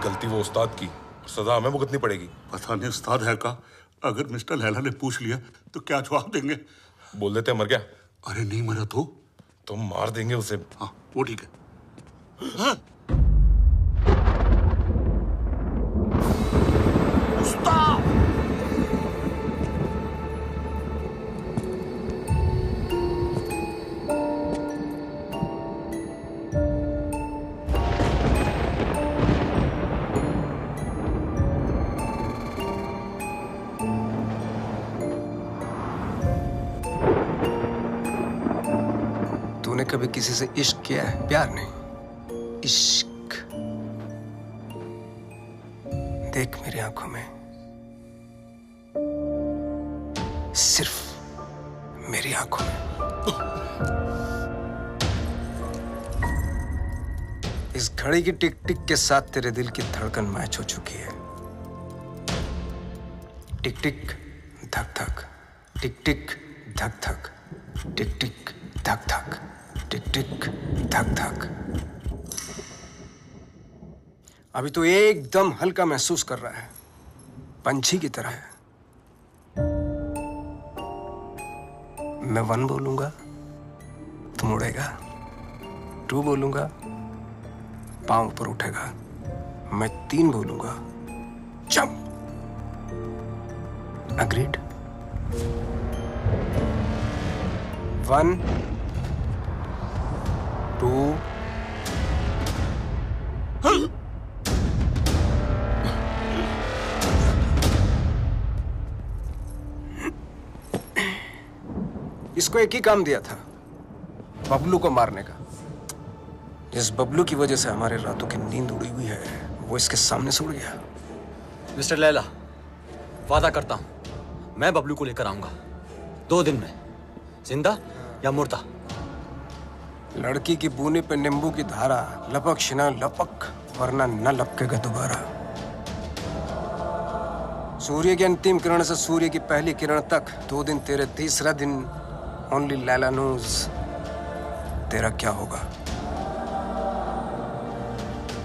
गलती वो उस्ताद की, सजा हमें भुगतनी पड़ेगी। पता नहीं उस्ताद है का, अगर मिस्टर लैला ने पूछ लिया तो क्या जवाब देंगे? बोल देते मर गया। अरे नहीं मरा तो मार देंगे उसे। हाँ वो ठीक है। हाँ? उस्ताद! तूने कभी किसी से इश्क किया है? प्यार नहीं, इश्क। देख मेरी आंखों में, सिर्फ मेरी आंखों में। इस घड़ी की टिक टिक के साथ तेरे दिल की धड़कन मैच हो चुकी है। टिक टिक धक धक, टिक टिक धक धक, टिक टिक धक धक, टिक टिक धक धक। अभी तो एकदम हल्का महसूस कर रहा है, पंछी की तरह है। मैं 1 बोलूंगा, तुम उड़ेगा। 2 बोलूंगा, पांव ऊपर उठेगा। मैं 3 बोलूंगा, जंप। अग्रीड? 1 2 इसको एक ही काम दिया था, बबलू को मारने का। जिस बबलू की वजह से हमारे रातों की नींद उड़ी हुई है, वो इसके सामने से उड़ गया। मिस्टर लैला, वादा करता हूं मैं बबलू को लेकर आऊंगा 2 दिन में, जिंदा या मुर्दा। लड़की की बूनी पे नींबू की धारा, लपक शिना लपक, वरना न लपकेगा दोबारा। सूर्य की अंतिम किरण से सूर्य की पहली किरण तक 2 दिन तेरे, तीसरा दिन ओनली लैला नोज तेरा क्या होगा।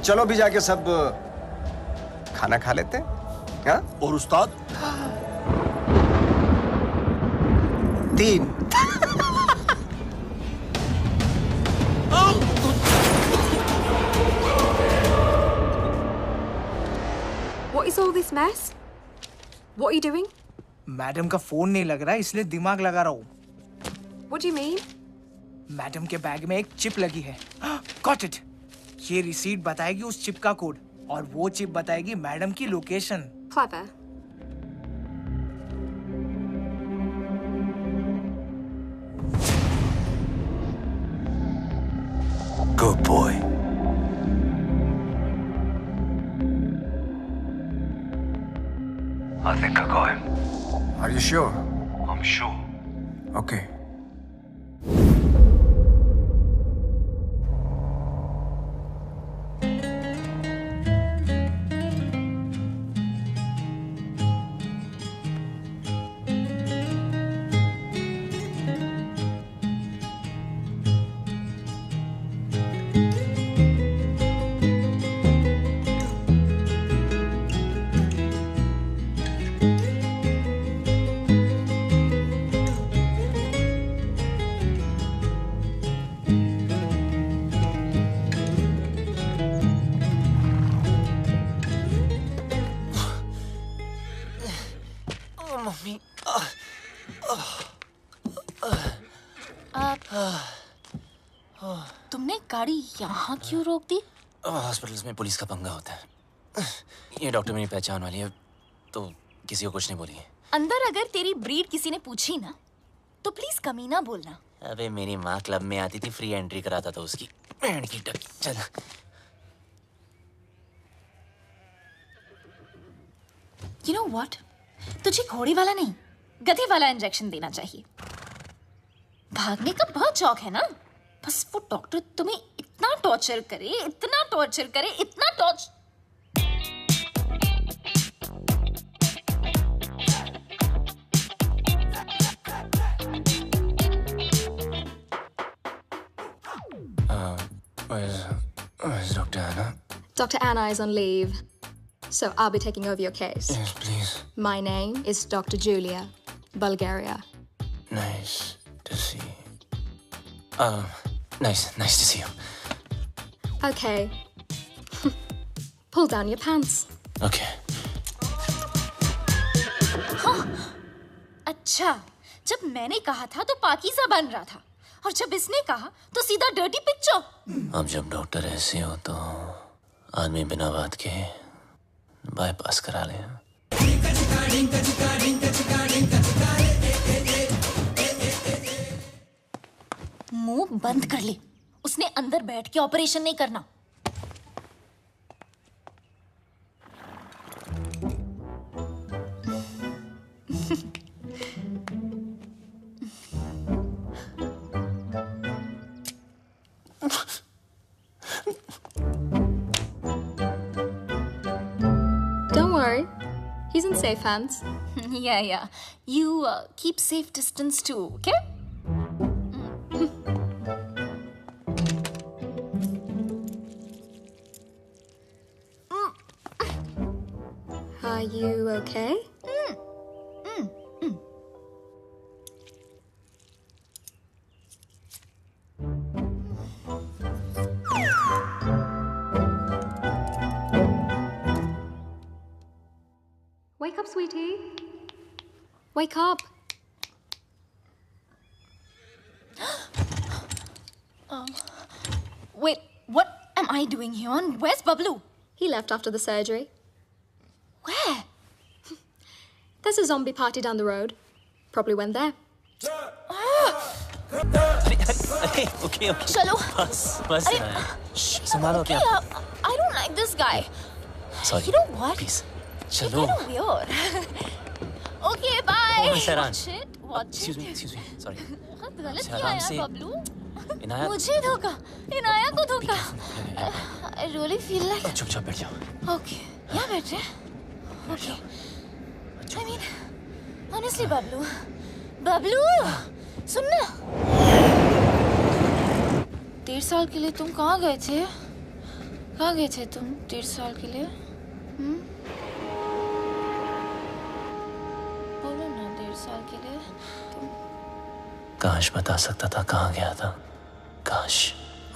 चलो भी जाके सब खाना खा लेते हैं। हाँ? और उस्ताद 3। What is all this mess? What are you doing? Madam का फोन नहीं लग रहा इसलिए दिमाग लगा रहा हूँ। What do you mean? Madam के बैग में एक चिप लगी है। Got it. ये रिसीट बताएगी उस चिप का कोड और वो चिप बताएगी मैडम की location. Clever. Good boy. I think I got him. Are you sure? I'm sure. Okay. तुमने गाड़ी यहाँ क्यों रोक दी? हॉस्पिटल्स में पुलिस का पंगा होता है। ये डॉक्टर मेरी पहचान वाली है तो किसी को कुछ नहीं बोलिए। अंदर अगर तेरी ब्रीड किसी ने पूछी ना तो प्लीज कमीना बोलना। अबे मेरी माँ क्लब में आती थी, फ्री एंट्री कराता था उसकी। बैंड की टक। चल You know what? तुझे घोड़े वाला नहीं गधे वाला इंजेक्शन देना चाहिए। भागने का बहुत शौक है ना? बस वो डॉक्टर तुम्हें इतना टॉर्चर करे, इतना टॉर्चर करे, इतना torture. Where's Dr. Anna? Dr. Anna is on leave, so I'll be taking over your case. Yes, please. My name is Dr. Julia, Bulgaria. Nice to see. Nice to see you. Okay. Pull down your pants. Okay. हाँ, अच्छा, जब मैंने कहा था तो पाकीज़ा बन रहा था, और जब इसने कहा तो सीधा डर्टी पिक्चर। अब जब डॉक्टर ऐसे हो तो आदमी बिना बात के बाईपास करा ले। मुंह बंद कर ले, उसने अंदर बैठ के ऑपरेशन नहीं करना। Don't worry, he's in safe hands. Yeah. You keep safe distance too, okay? Are you okay? Wake up, sweetie. Wake up. Wait, what am I doing here? And where's Bablu? He left after the surgery. Where? There's a zombie party down the road. Probably went there. Okay. चलो। बस संभालो क्या? I don't like this guy. Sorry. You know what? Please. You're चलो। kind of weird. Okay, bye. Oh, Sairan. Watch it. Watch Excuse it. me, sorry. बहुत गलत अच्छा, किया आराम यार से। बबलू। इनाया मुझे धोखा, इनाया को धोखा। I really feel like. चुपचाप बैठ जाओ। Okay, यहाँ बैठ रहे? Okay. I mean, honestly, Bablu, Bablu, सुन ना। 1.5 साल के लिए तुम कहाँ गए थे? कहाँ गए थे तुम 1.5 साल के लिए? बोलो ना 1.5 साल के लिए तुम। काश बता सकता था कहाँ गया था। काश।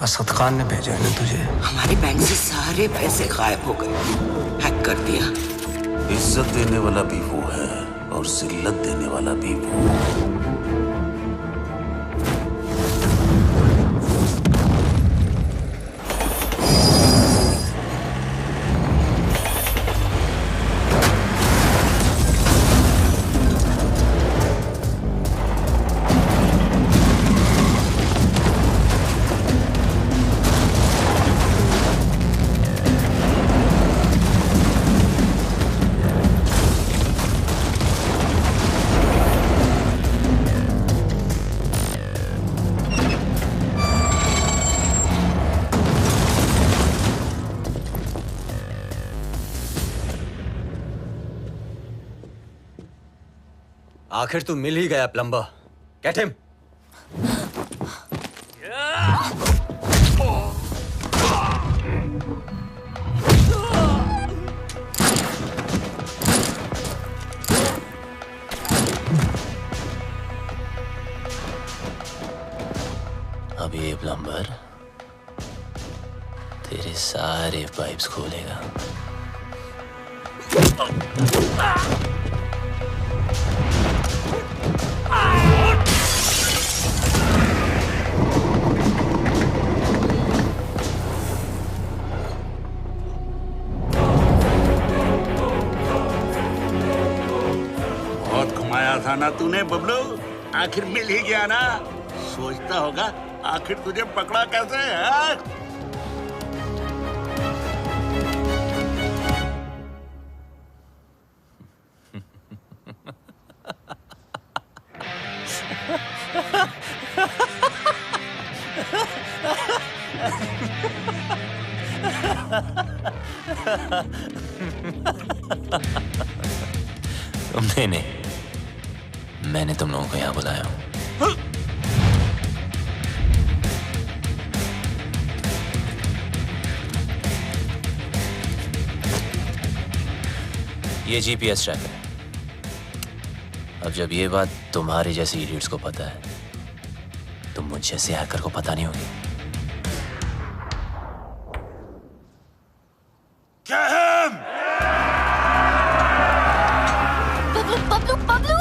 असद खान ने भेजा है ना तुझे। हमारे बैंक से सारे पैसे गायब हो गए, हैक कर दिया। इज्जत देने वाला भी वो है और जिल्लत देने वाला भी वो। आखिर तू मिल ही गया प्लम्बर। Get him. अब ये प्लम्बर तेरे सारे पाइप्स खोलेगा। बहुत घुमाया था ना तूने बबलू, आखिर मिल ही गया ना। सोचता होगा आखिर तुझे पकड़ा कैसे है? तुमने नहीं, मैंने तुम लोगों को यहाँ बुलाया हूँ। ये जीपीएस ट्रैकर है। अब जब ये बात तुम्हारे जैसे इडियट्स को पता है, तो मुझ जैसे हैकर को पता नहीं होगी। Bablu, Bablu.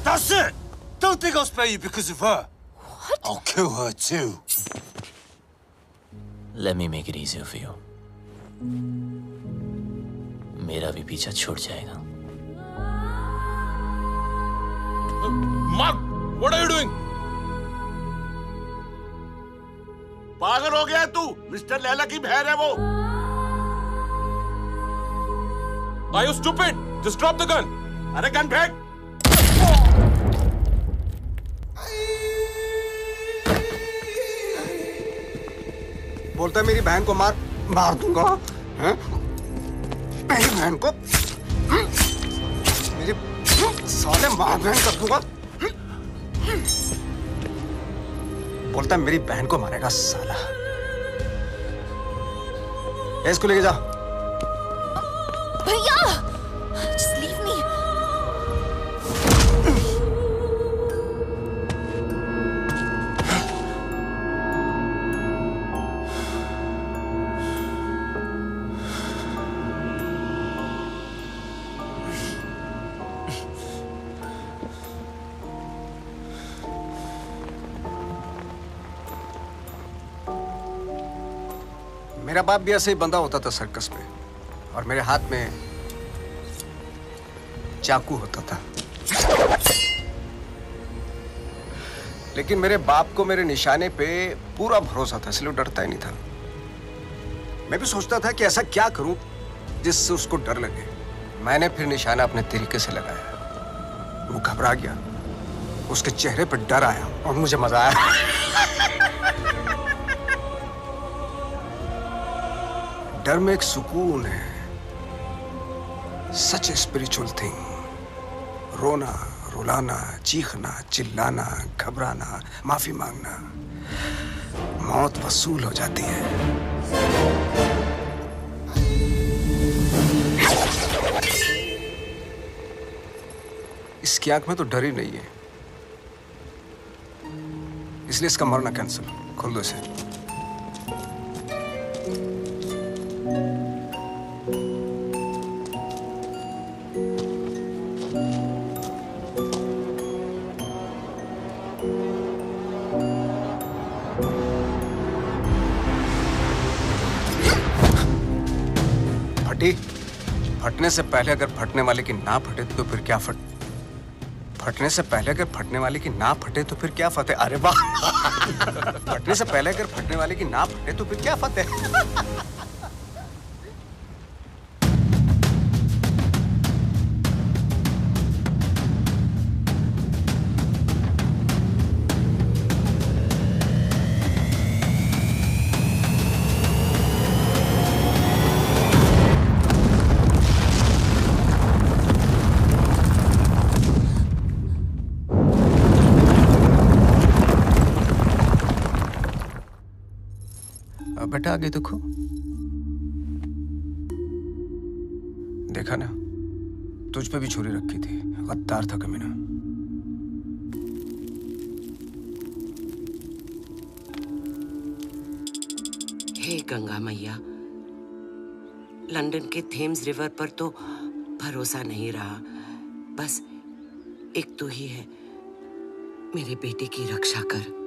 That's it! Don't think I'll spare you because of her. What? I'll kill her too. Let me make it easier for you. मेरा भी पीछा छूट जाएगा। Mark, what are you doing? पागल हो गया है तू? मिस्टर लैला की बहन है वो। Are you stupid? Just drop the gun. अरे गन फेंक। बोलता है मेरी बहन को मार दूंगा। हैं? मेरी बहन को मेरी साले मार बहन कर दूंगा। बोलता है मेरी बहन को मारेगा साला। इसको लेके जा। भैया, just leave me. मेरा बाप भी ऐसे ही बंधा होता था सर्कस में, और मेरे हाथ में चाकू होता था। लेकिन मेरे बाप को मेरे निशाने पे पूरा भरोसा था, इसलिए डरता ही नहीं था। मैं भी सोचता था कि ऐसा क्या करूं जिससे उसको डर लगे। मैंने फिर निशाना अपने तरीके से लगाया। वो घबरा गया, उसके चेहरे पर डर आया और मुझे मजा आया। डर में एक सुकून है, सच ए स्पिरिचुअल थिंग। रोना, रुलाना, चीखना, चिल्लाना, घबराना, माफी मांगना, मौत वसूल हो जाती है। इसकी आंख में तो डर ही नहीं है, इसलिए इसका मरना कैंसिल। खोल दो इसे। फटने से पहले अगर फटने वाले की ना फटे तो फिर क्या फटने से पहले अगर फटने वाले की ना फटे तो फिर क्या फतेह। अरे वाह। फटने से पहले अगर फटने वाले की ना फटे तो फिर क्या फतेह। बेटा आगे देखो, देखा ना, तुझ पे भी छुरी रखी थी। गद्दार था कमीना। हे गंगा मैया, लंदन के थेम्स रिवर पर तो भरोसा नहीं रहा। बस एक तो ही है, मेरे बेटे की रक्षा कर।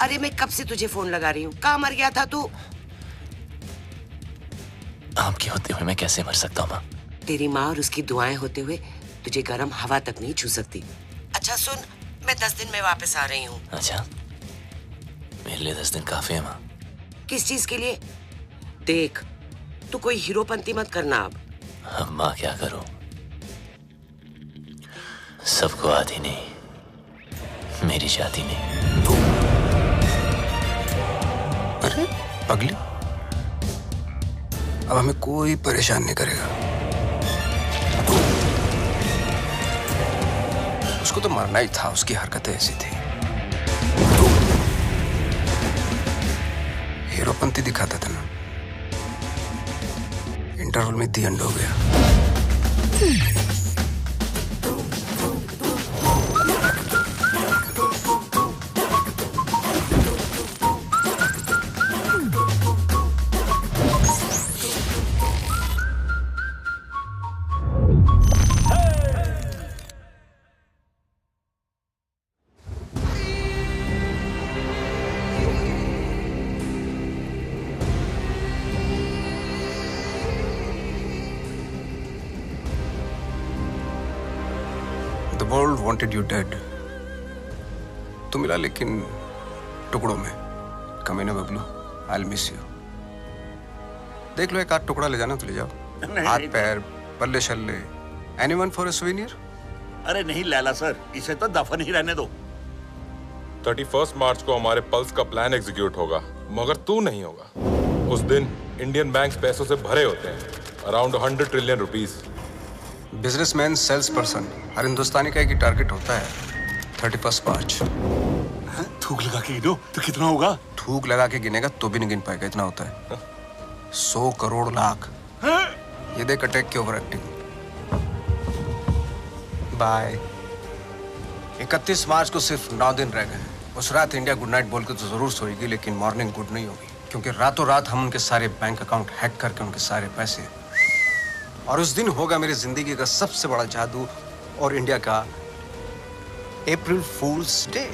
अरे मैं कब से तुझे फोन लगा रही हूँ, कहाँ मर गया था तू? आपके होते हुए मैं कैसे मर सकता हूँ माँ? तेरी माँ और उसकी दुआएं होते हुए तुझे गर्म हवा तक नहीं छू सकती। अच्छा सुन, मैं 10 दिन में वापस आ रही हूँ। अच्छा, मेरे लिए 10 दिन काफी है माँ। किस चीज के लिए? देख, तू कोई हीरोपंती मत करना अब। माँ क्या करूं? सबको आती नहीं, मेरी जाती नहीं। अरे पगली, अब हमें कोई परेशान नहीं करेगा। उसको तो मरना ही था, उसकी हरकतें ऐसी थी। हीरोपंती दिखाता था ना, इंटरवल में दी एंड हो गया। world wanted you dead. तू मिला लेकिन टुकड़ों में. कमीने बबलू, I'll miss you. देख लो एक आध टुकड़ा ले जाना तो ले जाओ. हाथ पैर, बल्ले शल्ले. Anyone for a souvenir? अरे नहीं लैला सर, इसे तो दफन ही रहने दो. 31 मार्च को हमारे पल्स का प्लान एग्जीक्यूट होगा, मगर तू नहीं होगा. उस दिन इंडियन बैंक्स पैसों से भरे होते हैं, around 100 trillion rupees. Businessman, sales person, हर हिंदुस्तानी का एक ही टारगेट होता है. 31 मार्च. थूक लगा के गिनो तो कितना होगा? थूक लगा के गिनेगा तो भी नहीं गिन पाएगा, इतना होता है. 100 करोड़ लाख. ये देख अटैक की ओवर एक्टिंग. बाय. 31 मार्च को सिर्फ 9 दिन रह गए. उस रात इंडिया गुड नाइट बोल के तो जरूर सोएगी, लेकिन मॉर्निंग गुड नहीं होगी, क्योंकि रातों रात हम उनके सारे बैंक अकाउंट हैक करके उनके सारे पैसे. और उस दिन होगा मेरी जिंदगी का सबसे बड़ा जादू और इंडिया का अप्रैल फूल्स डे.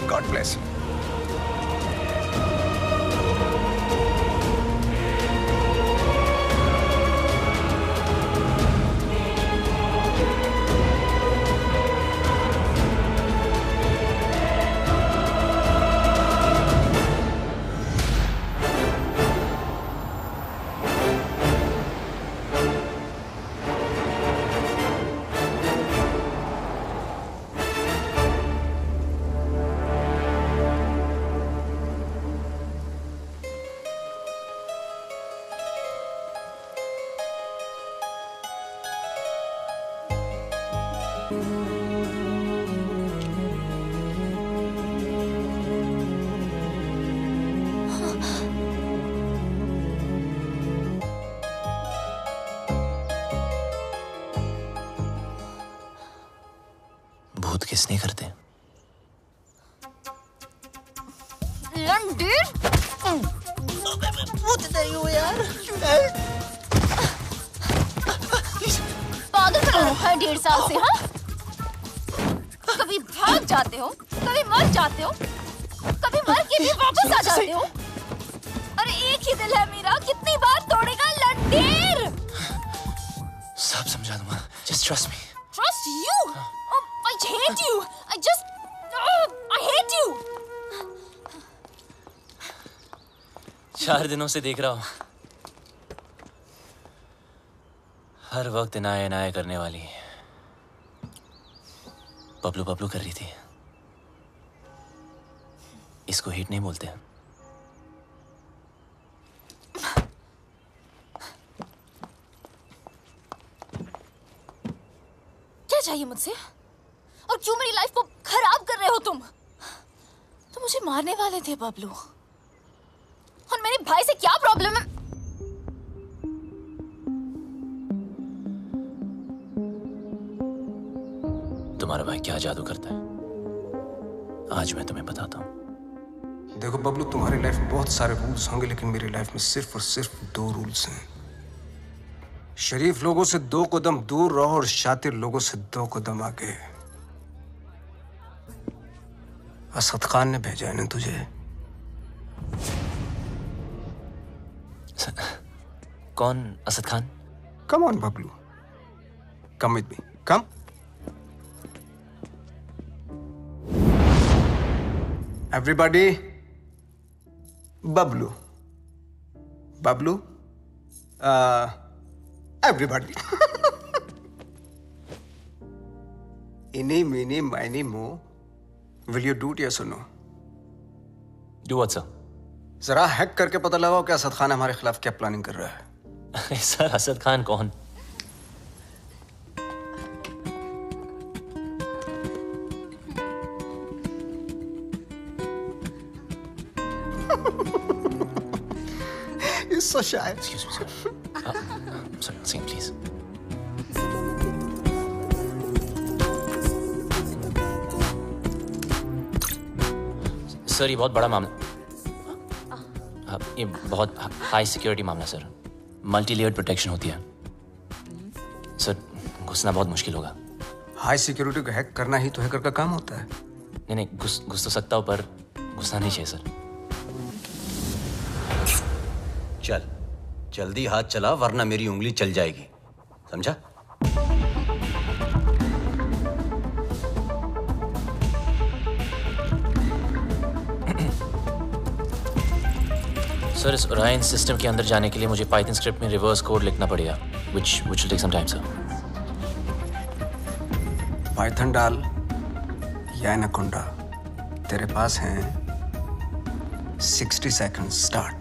God bless you. भूत किसने करते हैं? भूत नहीं हो यार. पागल कर रखा है 1.5 साल से. हाँ, कभी भाग जाते हो, कभी मर जाते हो, कभी मर के भी वापस आ जाते हो. अरे एक ही दिल है मेरा, कितनी बार तोड़ेगा लंडेर. सब समझा दूंगा. Just trust me. Trust you? I hate you. I hate you. 4 दिनों से देख रहा हूं. हर वक्त इनाया इनाया करने वाली बबलू बबलू कर रही थी. इसको हिट नहीं बोलते हैं. क्या चाहिए मुझसे? और क्यों मेरी लाइफ को खराब कर रहे हो तुम? तुम मुझे मारने वाले थे बबलू. और मेरे भाई से क्या प्रॉब्लम है? तुम्हारा भाई क्या जादू करता है, आज मैं तुम्हें बताता हूं. देखो बबलू, तुम्हारी लाइफ में बहुत सारे रूल्स होंगे, लेकिन मेरी लाइफ में सिर्फ और सिर्फ 2 रूल्स हैं. शरीफ लोगों से 2 कदम दूर रहो और शातिर लोगों से 2 कदम आगे. असद खान ने भेजा है ना तुझे. कौन Asad Khan? Come on Bablu, come with me, come. Everybody, Bablu, Bablu, everybody. इनी मीनी माइनी मो. Will you do it, yes or no? Do what, sir? जरा हैक करके पता लगाओ कि असद खान हमारे खिलाफ क्या प्लानिंग कर रहा है. सर, असद खान कौन? He's so shy. Excuse me, sir. Sorry, sing, please. Sir, ये बहुत बड़ा मामला. ये बहुत हाई सिक्योरिटी मामला सर. मल्टी लेयर्ड प्रोटेक्शन होती है सर. घुसना बहुत मुश्किल होगा. हाई सिक्योरिटी को हैक करना ही तो हैकर का काम होता है. नहीं, घुस तो सकता हूँ, पर घुसना नहीं चाहिए सर. चल, जल्दी हाथ चला, वरना मेरी उंगली चल जाएगी, समझा? सर इस ओरायन सिस्टम के अंदर जाने के लिए मुझे पाइथन स्क्रिप्ट में रिवर्स कोड लिखना पड़ेगा which will take some time sir. Python डाल या एनाकोंडा, तेरे पास हैं 60 seconds स्टार्ट।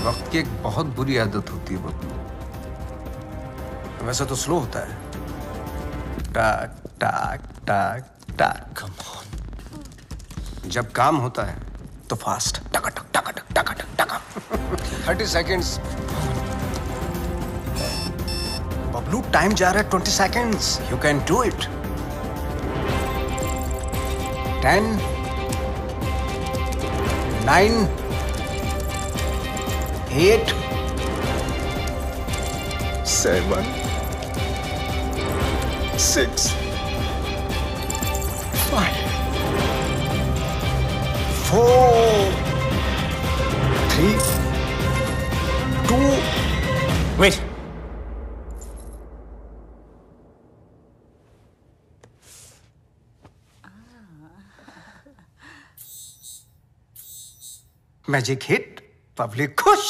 वक्त की एक बहुत बुरी आदत होती है बब्लू, वैसे तो स्लो होता है, टाक टाक टाक टाक। Come on. जब काम होता है तो फास्ट, टका टक टका टक टका टक टका। 30 seconds। बब्लू टाइम जा रहा है 20 seconds। You can do it। 10 9 8 7 6 5 4 3 2 Wait. Magic hit, public खुश।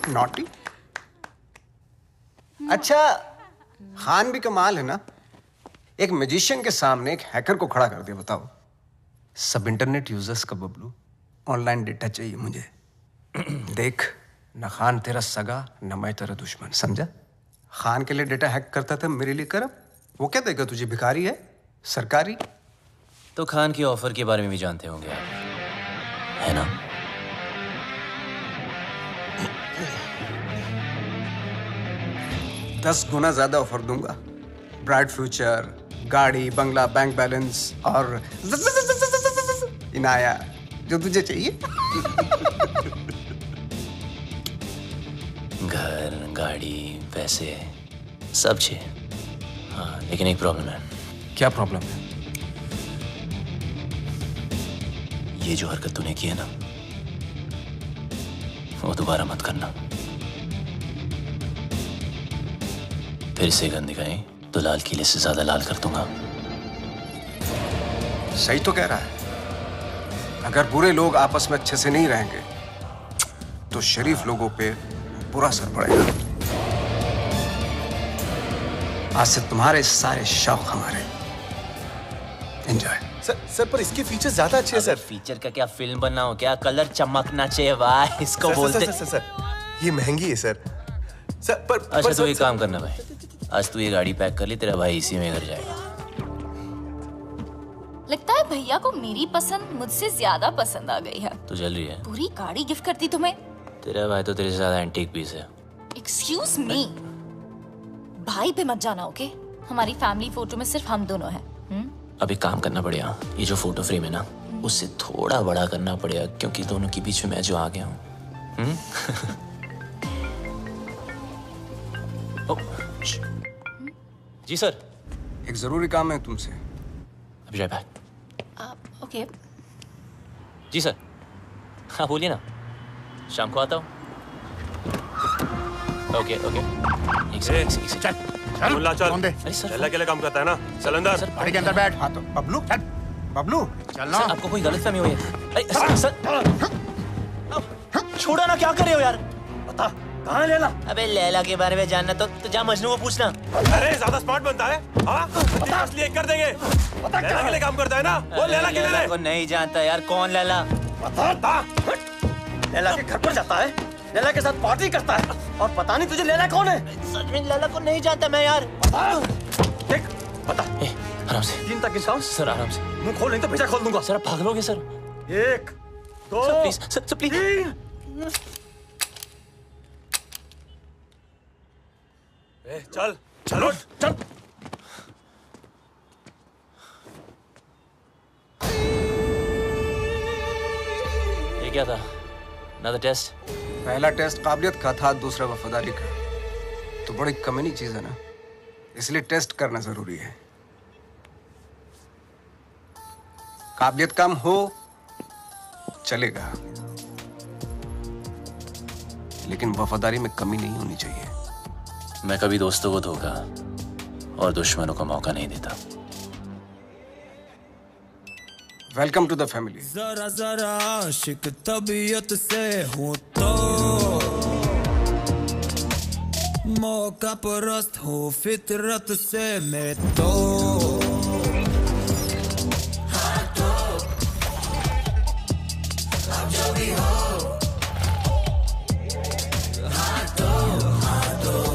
नॉटी। अच्छा, खान भी कमाल है ना, एक मैजिशियन के सामने एक हैकर को खड़ा कर दिया। बताओ, सब इंटरनेट यूजर्स का बबलू, ऑनलाइन डेटा चाहिए मुझे। देख, न खान तेरा सगा न मैं तेरा दुश्मन, समझा? खान के लिए डेटा हैक करता था, मेरे लिए कर। वो क्या देगा तुझे, भिखारी है सरकारी? तो खान की ऑफर के बारे में भी जानते होंगे आप, है ना? दस गुना ज्यादा ऑफर दूंगा, ब्राइट फ्यूचर, गाड़ी, बंगला, बैंक बैलेंस और इनाया, जो तुझे चाहिए। घर, गाड़ी, पैसे सब चाहिए। हाँ, लेकिन एक प्रॉब्लम है। क्या प्रॉब्लम है? ये जो हरकत तूने की है ना, वो दोबारा मत करना। फिर से गंदी दिखाई तो लाल किले से ज्यादा लाल कर दूंगा। सही तो कह रहा है। अगर बुरे लोग आपस में अच्छे से नहीं रहेंगे तो शरीफ लोगों पे बुरा असर पड़ेगा। आज से तुम्हारे सारे शौक हमारे। एंजॉय। सर पर इसके फीचर ज्यादा अच्छे हैं सर। फीचर का क्या, फिल्म बनना हो क्या? कलर चमकना चाहिए भाई, इसको सर, बोलते। सर, ये महंगी है सर। सर पर अच्छा तू एक काम करना भाई, आज तू ये गाड़ी पैक कर ली, तेरा भाई इसी में घर जाएगा। लगता है भैया को मेरी पसंद मुझसे ज्यादा पसंद आ गई है। तू जल रही है? पूरी गाड़ी गिफ्ट करती तुम्हें। तेरा भाई तो तेरे से ज्यादा एंटीक पीस है। एक्सक्यूज मी, भाई पे मत जाना, ओके? हमारी फैमिली फोटो में सिर्फ हम दोनों हैं। अब एक काम करना पड़ेगा, ये जो फोटो फ्रेम है ना, उससे थोड़ा बड़ा करना पड़ेगा, क्योंकि दोनों के बीच में मैं जो आ गया हूँ। जी सर। एक जरूरी काम है तुमसे। अभी जाए बैक। ओके। जी सर। हाँ बोलिए ना, शाम को आता हूँ। Okay okay. चल मुल्ला चल। अरे सर, चल अकेले काम करता है ना, चल अंदर। गाड़ी के अंदर बैठ। हाँ तो बबलू चल, बबलू चल ना। आपको कोई गलतफहमी हुई है? अरे सर, छोड़ो ना, क्या कर रहे हो यार? बता कहाँ है लैला? अबे लैला के बारे में जानना तो जा मजनू को पूछना। अरे ज्यादा स्मार्ट बनता है, हाँ? असली एक कर देंगे। लैला के लिए काम करता है ना, वो लैला के लिए। को नहीं जानता यार, कौन लैला? बता। लैला के घर पर जाता है, लैला के साथ पार्टी करता है, और पता नहीं तुझे लैला कौन है? सच में लैला को नहीं जानता मैं यार। देख बता। आराम से। 3 तक गिनता हूँ। सर आराम से। मुंह खोल नहीं तो भेजा खोल दूंगा। सर आप भागलोगे sir. 1 2 sir please, sir please. 3। चल चलो चल। ये क्या था? Another test? पहला टेस्ट काबिलियत का था, दूसरा वफादारी का। तो बड़ी कमीनी चीज है ना, इसलिए टेस्ट करना जरूरी है। काबिलियत कम हो चलेगा, लेकिन वफादारी में कमी नहीं होनी चाहिए। मैं कभी दोस्तों को धोखा और दुश्मनों को मौका नहीं देता। Welcome to the family. जरा जरा आशिक तबीयत से हूँ तो मौका परस्त हूँ फितरत से मैं तो अब जो भी हो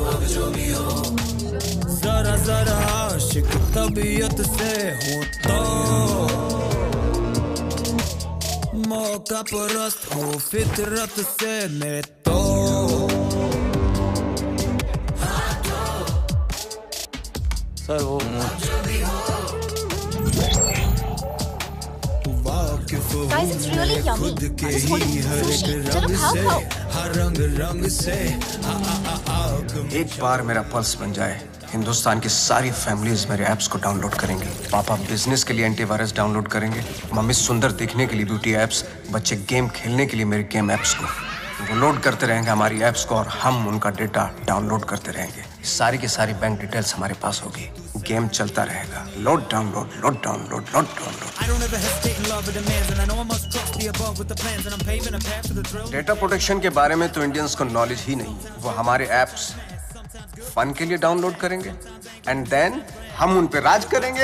अब जो भी हो जरा जरा आशिक तबीयत से हूँ तो मौका परस्त हो फितरत से मैं तो सर वो Guys, it's really yummy. I just wanted sushi. चलो खाओ रंग से एक बार मेरा पल्स बन जाए, हिंदुस्तान की सारी फैमिलीज मेरे ऐप्स को डाउनलोड करेंगी। पापा बिजनेस के लिए एंटीवायरस डाउनलोड करेंगे, मम्मी सुंदर दिखने के लिए ब्यूटी ऐप्स, बच्चे गेम खेलने के लिए मेरे गेम ऐप्स को। वो लोड करते रहेंगे हमारी ऐप्स को और हम उनका डेटा डाउनलोड करते रहेंगे। सारी की सारी बैंक डिटेल्स हमारे पास होगी। गेम चलता रहेगा। Load download, load download, load download. Data protection के बारे में तो इंडियंस को नॉलेज ही नहीं है। वो हमारे ऐप्स फन के लिए डाउनलोड करेंगे एंड देन हम उन पे राज करेंगे।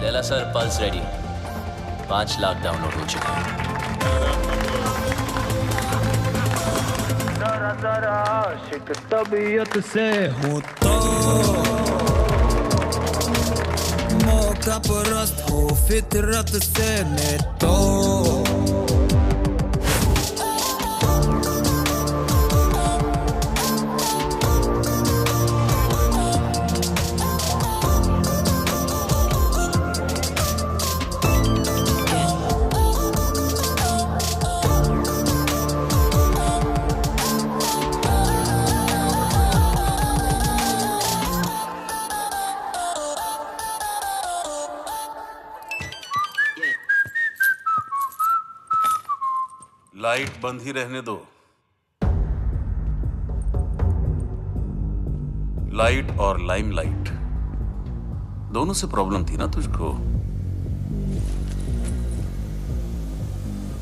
लेला sir, pulse ready. 5 lakh download हो चुके हैं। जरा जरा आशिक तबीयत से हूँ तो मौका परस्त हो फितरत से मैं तो लाइट बंद ही रहने दो। लाइट और लाइमलाइट दोनों से प्रॉब्लम थी ना तुझको।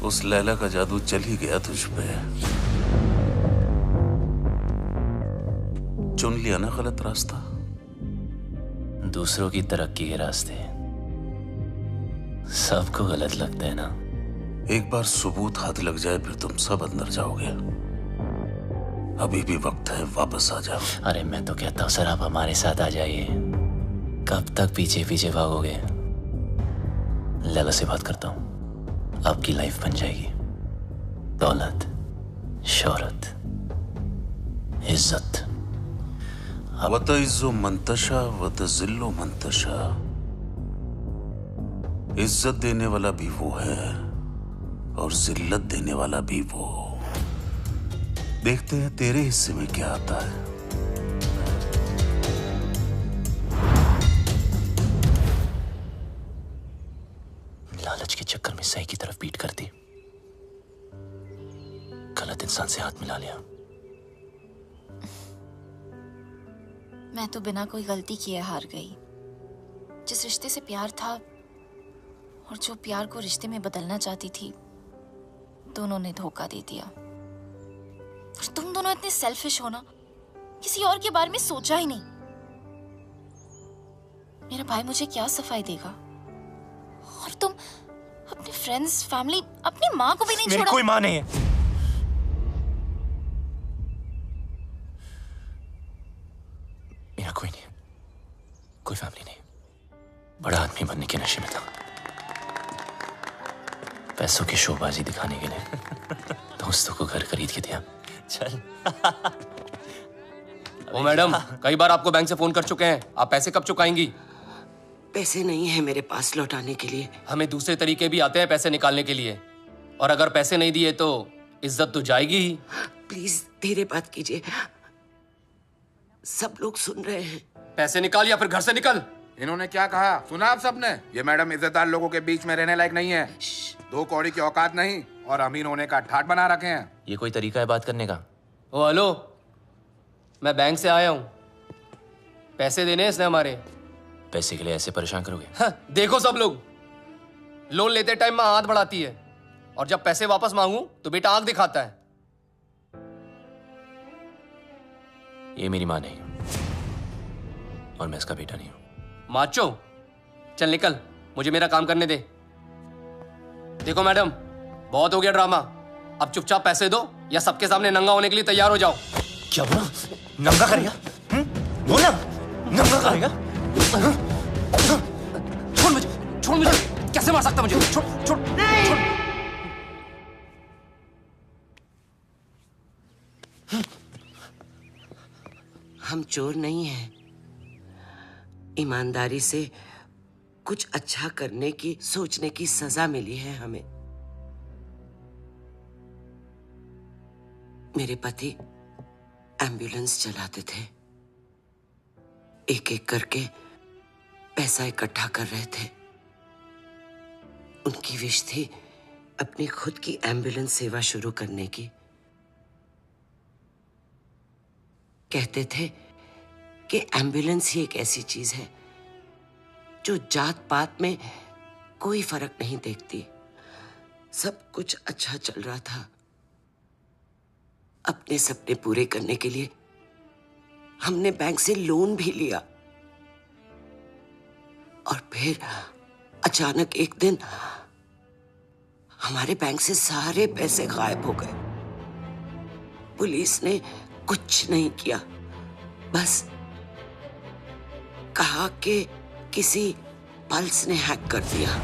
उस लैला का जादू चल ही गया तुझ पे। चुन लिया ना गलत रास्ता। दूसरों की तरक्की के रास्ते सबको गलत लगते हैं ना। एक बार सबूत हाथ लग जाए फिर तुम सब अंदर जाओगे। अभी भी वक्त है, वापस आ जाओ। अरे मैं तो कहता हूँ सर, आप हमारे साथ आ जाइए। कब तक पीछे पीछे भागोगे? लैला से बात करता हूँ, आपकी लाइफ बन जाएगी। दौलत, शोहरत, इज्जत। वतइज़्ज़ु मंतशा वतज़िल्लु मंतशा। इज्जत देने वाला भी वो है और जिल्लत देने वाला भी वो। देखते हैं तेरे हिस्से में क्या आता है। लालच के चक्कर में सही की तरफ पीट कर दी, गलत इंसान से हाथ मिला लिया। मैं तो बिना कोई गलती किए हार गई। जिस रिश्ते से प्यार था और जो प्यार को रिश्ते में बदलना चाहती थी, दोनों ने धोखा दे दिया। और तुम दोनों इतने सेल्फिश हो ना, किसी और के बारे में सोचा ही नहीं। मेरा भाई मुझे क्या सफाई देगा, और तुम अपने फ्रेंड्स, फैमिली, अपनी माँ को भी नहीं छोड़ा। मेरी कोई माँ नहीं है। मेरा कोई नहीं, कोई फैमिली नहीं। बड़ा आदमी बनने के नशे में था, पैसों की शोबाजी दिखाने के लिए दोस्तों को घर खरीद के दिया। चल ओ मैडम, कई बार आपको बैंक से फोन कर चुके हैं, आप पैसे कब चुकाएंगी? पैसे नहीं है मेरे पास लौटाने के लिए। हमें दूसरे तरीके भी आते हैं पैसे निकालने के लिए, और अगर पैसे नहीं दिए तो इज्जत तो जाएगी ही। प्लीज धीरे बात कीजिए, सब लोग सुन रहे हैं। पैसे निकाल या फिर घर से निकल। इन्होंने क्या कहा सुना आप सबने? ये मैडम इज्जतदार लोगों के बीच में रहने लायक नहीं है। 2 कौड़ी की औकात नहीं और अमीर होने का ठाट बना रखे हैं। ये कोई तरीका है बात करने का? ओ हेलो, मैं बैंक से आया हूँ, पैसे देने हैं इसने हमारे। पैसे के लिए ऐसे परेशान करोगे? हाँ, देखो सब लोग, लोन लेते टाइम माँ हाथ बढ़ाती है और जब पैसे वापस मांगू तो बेटा आंख दिखाता है। ये मेरी माँ नहीं और मैं इसका बेटा नहीं हूं। माचो, चल निकल, मुझे मेरा काम करने दे। देखो मैडम, बहुत हो गया ड्रामा, अब चुपचाप पैसे दो या सबके सामने नंगा होने के लिए तैयार हो जाओ। क्या बोला? नंगा करेगा? बोला नंगा करेगा? छोड़ मुझे, छोड़ मुझे, कैसे मार सकता मुझे? छोड़ छोड़ छोड़। हम चोर नहीं हैं, ईमानदारी से कुछ अच्छा करने की सोचने की सजा मिली है हमें। मेरे पति एम्बुलेंस चलाते थे, एक एक करके पैसा इकट्ठा कर रहे थे। उनकी विश थी अपनी खुद की एम्बुलेंस सेवा शुरू करने की। कहते थे कि एम्बुलेंस ही एक ऐसी चीज है जो जात पात में कोई फर्क नहीं देखती। सब कुछ अच्छा चल रहा था। अपने सपने पूरे करने के लिए हमने बैंक से लोन भी लिया और फिर अचानक एक दिन हमारे बैंक से सारे पैसे गायब हो गए। पुलिस ने कुछ नहीं किया, बस कहा कि किसी पल्स ने हैक कर दिया।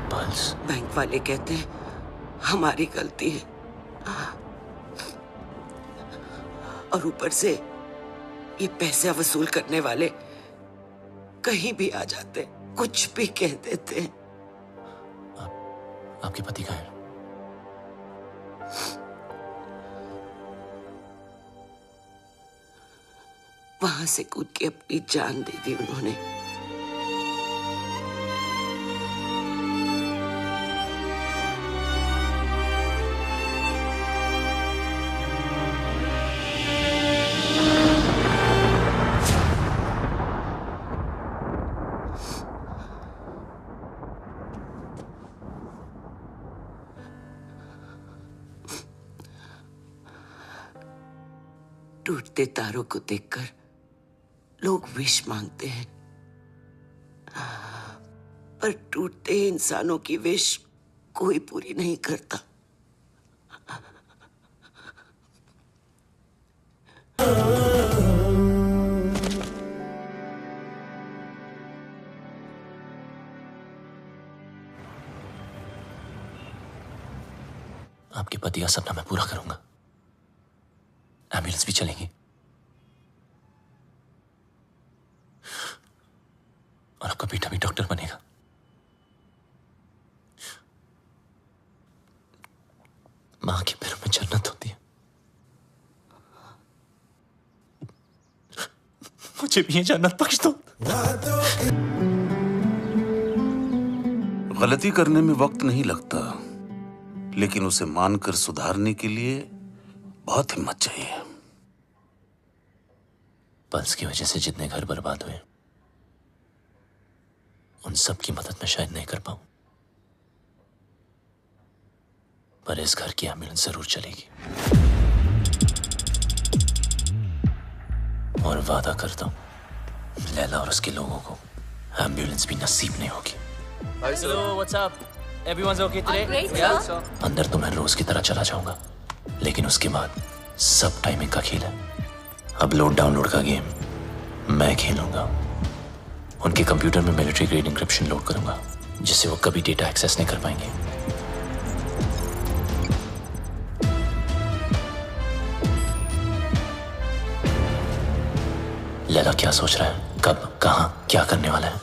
पल्स? बैंक वाले कहते हैं हमारी गलती है और ऊपर से ये पैसे वसूल करने वाले कहीं भी आ जाते, कुछ भी कह देते। आपके पति कहाँ हैं? वहां से कूद के अपनी जान दे दी उन्होंने। टूटते तारों को देखकर लोग विश मांगते हैं, पर टूटते इंसानों की विश कोई पूरी नहीं करता। आपके पति का सपना मैं पूरा करूंगा। एम्बुलेंस भी चलेंगी और आपका बेटा भी डॉक्टर बनेगा। मां के पैरों में जन्नत होती है। मुझे भी ये जन्नत बख्श दो। गलती करने में वक्त नहीं लगता, लेकिन उसे मानकर सुधारने के लिए बहुत हिम्मत चाहिए। पल्स की वजह से जितने घर बर्बाद हुए उन सब की मदद मैं शायद नहीं कर पाऊं, पर इस घर की एम्बुलेंस जरूर चलेगी। और वादा करता हूं लैला और उसके लोगों को एम्बुलेंस भी नसीब नहीं होगी। Hello, what's up? Everyone's okay today? Great, Yeah. sir. अंदर तो मैं रोज की तरह चला जाऊंगा, लेकिन उसके बाद सब टाइमिंग का खेल है। अपलोड डाउनलोड का गेम मैं खेलूंगा। उनके कंप्यूटर में मिलिट्री ग्रेड इंक्रिप्शन लोड करूंगा, जिससे वो कभी डेटा एक्सेस नहीं कर पाएंगे। लैला क्या सोच रहा है, कब, कहाँ, क्या करने वाला है,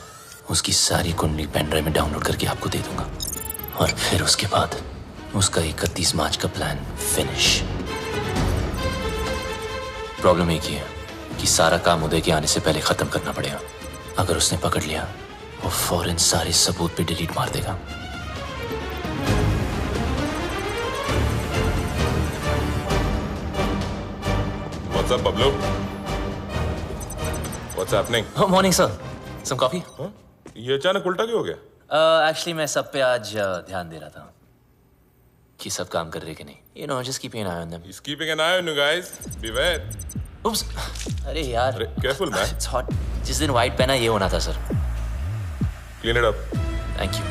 उसकी सारी कुंडली पेन ड्राइव में डाउनलोड करके आपको दे दूंगा। और फिर उसके बाद उसका 31 मार्च का प्लान फिनिश। प्रॉब्लम एक ही है कि सारा काम उदय के आने से पहले खत्म करना पड़ेगा। अगर उसने पकड़ लिया, वो फौरन सारे सबूत पे डिलीट मार देगा। What's up, Pablo? What's happening? Oh, morning, sir. Some coffee? Huh? ये अचानक उल्टा क्यों हो गया? Actually, मैं सब पे आज ध्यान दे रहा था कि सब काम कर रहे कि नहीं. You know, just keeping an eye on them. He's keeping an eye on you guys. Beware. Oops. अरे यार. Careful, man. It's hot. जिस दिन white पहना ये होना था, sir. Clean it up. Thank you.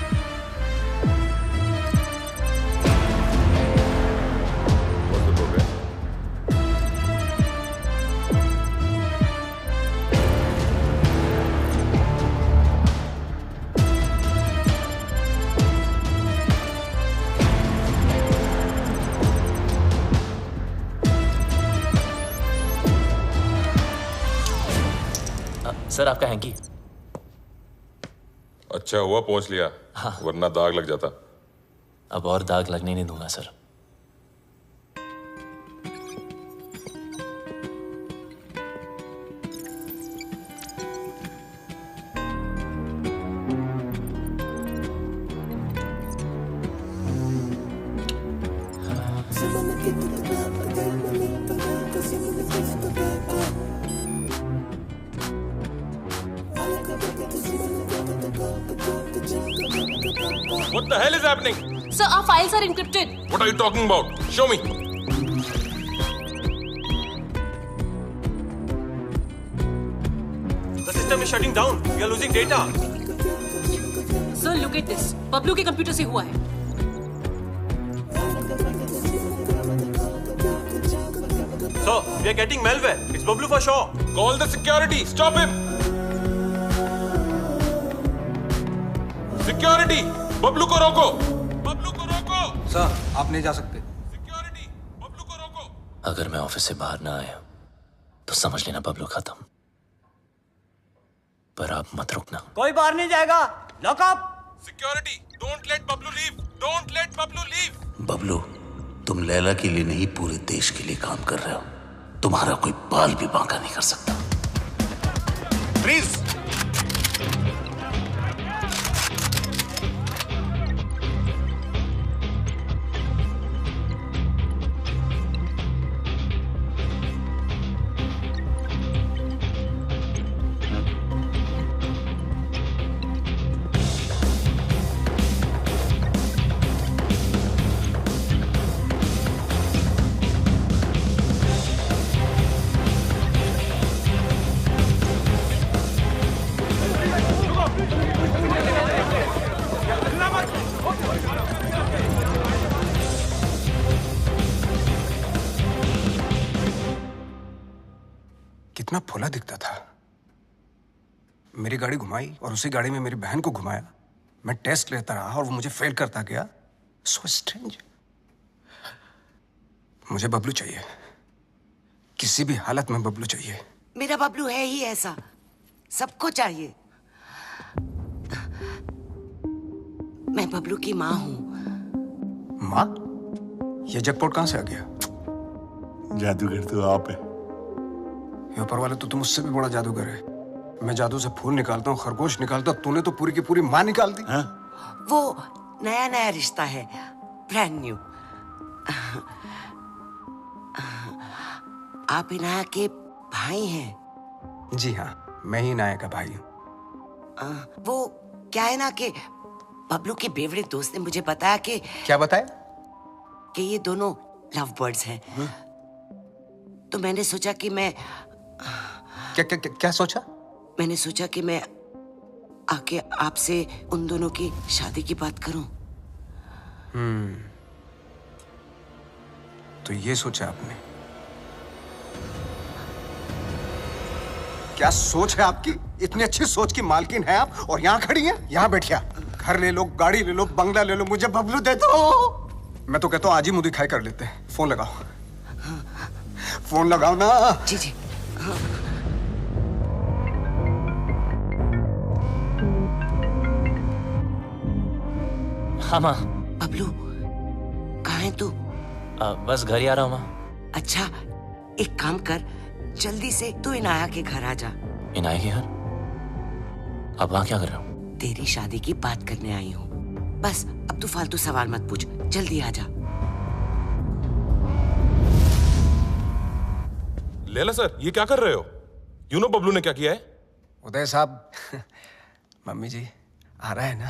Sir आपका हैंकी। अच्छा हुआ पहुंच लिया। हाँ। वरना दाग लग जाता। अब और दाग लगने नहीं दूंगा sir. What the hell is happening? Sir, our files are encrypted. What are you talking about? Show me. The system is shutting down. We are losing data. Sir, look at this. Bablu के computer से हुआ है। So, we are getting malware. It's Bablu for sure. Call the security. Stop him. Security. Bablu को रोको। बबलू को रोको। Sir, आप नहीं जा सकते। सिक्योरिटी, बबलू को रोको। अगर मैं ऑफिस से बाहर ना आया तो समझ लेना बबलू खत्म। पर आप मत रुकना। कोई बाहर नहीं जाएगा। Lock up. Security, don't let Bablu leave. Don't let Bablu leave. Bablu, तुम लैला के लिए नहीं पूरे देश के लिए काम कर रहे हो। तुम्हारा कोई बाल भी बांका नहीं कर सकता। प्लीज। कितना फुला दिखता था। मेरी गाड़ी घुमाई और उसी गाड़ी में मेरी बहन को घुमाया। मैं टेस्ट लेता रहा और वो मुझे फेल करता गया। So strange. मुझे बबलू चाहिए। किसी भी हालत में बबलू चाहिए। मेरा बबलू है ही ऐसा, सबको चाहिए। मैं बबलू की माँ हूँ। माँ? ये जैकपॉट कहाँ से आ गया? जादूगर तो आप है। ये ऊपर वाले तो तुम उससे भी बड़ा जादूगर है। मैं जादू से फूल निकालता हूँ, खरगोश निकालता हूँ, तूने तो पूरी की पूरी माँ निकाल दी। वो नया नया रिश्ता है, ब्रांड न्यू। आप इनाया के भाई हैं? जी हाँ, मैं ही इनाया का भाई हूँ। वो क्या है ना कि बबलू के बेवड़े दोस्त ने मुझे बताया कि क्या बताया? कि ये दोनों लव बर्ड्स हैं। तो मैंने सोचा कि मैं क्या सोचा? मैंने सोचा कि मैं आके आपसे उन दोनों की शादी की बात करूं। तो ये सोचा आपने? क्या सोच है आपकी? इतनी अच्छी सोच की मालकिन है आप और यहाँ खड़ी हैं? यहाँ बैठिया। घर ले लो, गाड़ी ले लो, बंगला ले लो, मुझे बबलू दे दो। मैं तो कहता हूँ आज ही मुंह दिखाई कर लेते हैं। फोन लगाओ। फोन लगाओ ना। जी जी। हाँ माँ। बबलू, कहाँ है तू? बस घर ही आ रहा हूँ माँ। अच्छा, एक काम कर, जल्दी से तू इनाया के घर आ जा। इनाया के घर? अब वहाँ क्या कर रहा हूँ? तेरी शादी की बात करने आई हूँ। बस अब तू फालतू सवाल मत पूछ, जल्दी आ जा। लैला सर, ये क्या कर रहे हो? यू नो बबलू ने क्या किया है? उदय साहब, मम्मी जी आ रहा है ना?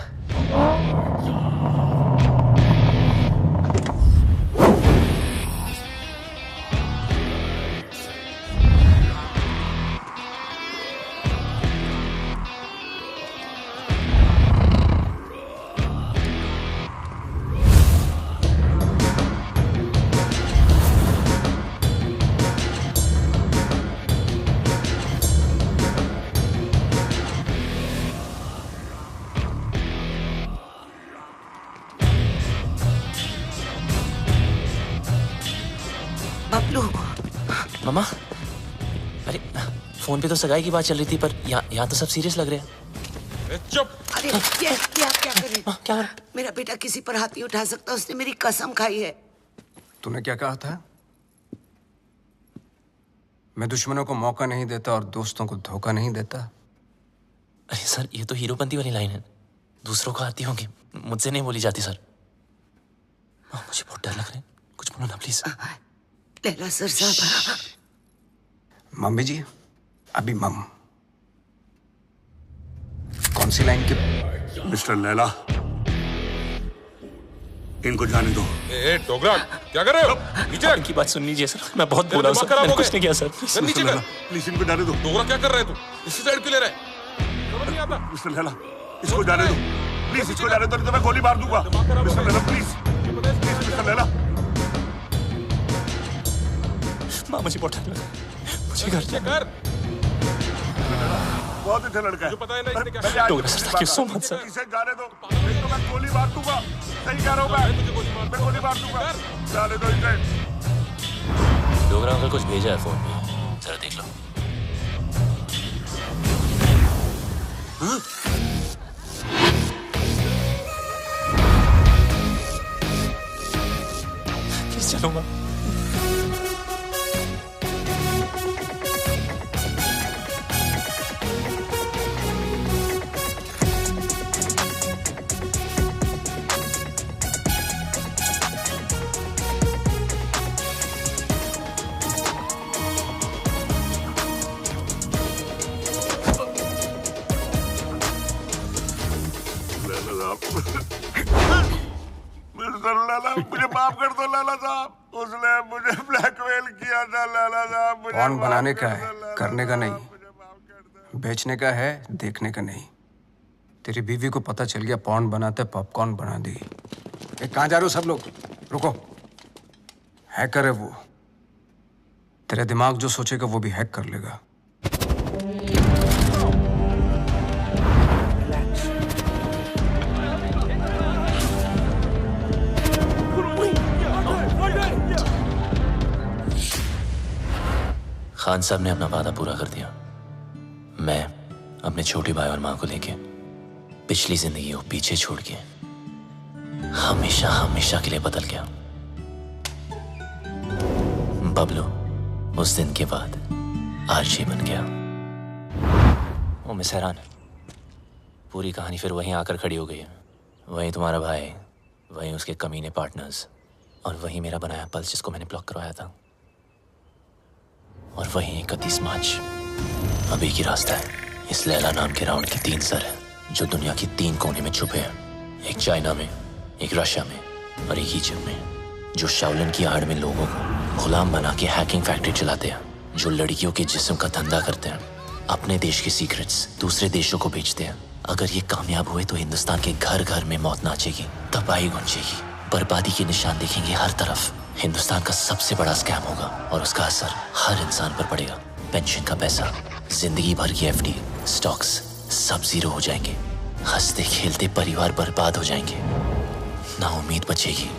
मम्मा, अरे फोन पे तो सगाई की बात चल रही थी, पर यहाँ तो सब सीरियस लग रहे हैं। चुप! अरे ये आप क्या कर रहे? क्या हो रहा? मेरा बेटा किसी पर हाथ नहीं उठा सकता, उसने मेरी कसम खाई है। तूने क्या कहा था? मैं दुश्मनों को मौका नहीं देता और दोस्तों को धोखा नहीं देता। अरे सर, ये तो हीरोपंती वाली लाइन है, दूसरों को आती होंगी, मुझसे नहीं बोली जाती सर। मुझे बहुत डर लग रहा है, कुछ बोलो ना प्लीज। लैला सर साहब। मम्मी जी, अभी मम कौन सी लाइन के? मिस्टर लैला, इनको जाने दो। ए डोगरा, क्या कर रहे हो? नीचे इनकी बात सुन लीजिए सर, मैं बहुत बोला हूं सर, मैंने कुछ नहीं किया सर। नीचे कर। प्लीज इनको जाने दो। डोगरा क्या कर रहे है तू? इसी साइड क्यों ले रहा है? समझ नहीं आता। मिस्टर लैला, इसको जाने दो प्लीज, इसको जाने दो, नहीं तो मैं गोली मार दूंगा। Mister Laila please, please mister Laila. माँ मुझे बहुत डर लगा, मुझे घर कर। बहुत अच्छा लड़का है। मुझे पता है ना इसने क्या। Dogra sir, thank you so much sir. इसे जाने दो, नहीं तो मैं गोली मार दूंगा। सही कह रहा हूँ मैं गोली मार दूंगा। जाने दो इसे। डोगरा अंकल कुछ भेजा है फोन पे, जरा देख लो। प्लीज चलो माँ। मुझे माफ कर दो लैला साहब, उसने मुझे ब्लैकमेल किया था। लैला साहब मुझे कौन बनाने का है, करने का नहीं। बेचने का है, देखने का नहीं। तेरी बीवी को पता चल गया पॉर्न बनाते, पॉपकॉर्न बना दी। कहाँ जा रहे हो सब लोग? रुको। हैकर है वो, तेरे दिमाग जो सोचेगा वो भी हैक कर लेगा। खान साहब ने अपना वादा पूरा कर दिया। मैं अपने छोटे भाई और माँ को लेके पिछली जिंदगी को पीछे छोड़ के हमेशा हमेशा के लिए बदल गया। बबलू उस दिन के बाद आरजे बन गया। ओ मिस हैरान, पूरी कहानी फिर वहीं आकर खड़ी हो गई है। वहीं तुम्हारा भाई, वहीं उसके कमीने पार्टनर्स, और वहीं मेरा बनाया पल्स जिसको मैंने ब्लॉक करवाया था, और वहीं 31 मार्च। अब एक ही रास्ता है। इस लैला नाम के रावण के 3 सर हैं जो दुनिया की 3 कोने में छुपे हैं। एक चाइना में, एक रशिया में और एक इजिप्ट में, जो शाओलिन की आड़ में लोगों को गुलाम बना के हैकिंग फैक्ट्री चलाते हैं, जो लड़कियों के जिस्म का धंधा करते हैं, अपने देश के सीक्रेट्स दूसरे देशों को बेचते हैं। अगर ये कामयाब हुए तो हिंदुस्तान के घर घर में मौत नाचेगी, तबाही गूंजेगी, बर्बादी के निशान दिखेंगे हर तरफ। हिंदुस्तान का सबसे बड़ा स्कैम होगा और उसका असर हर इंसान पर पड़ेगा। पेंशन का पैसा, जिंदगी भर की एफडी, स्टॉक्स सब जीरो हो जाएंगे। हंसते खेलते परिवार बर्बाद हो जाएंगे। ना उम्मीद बचेगी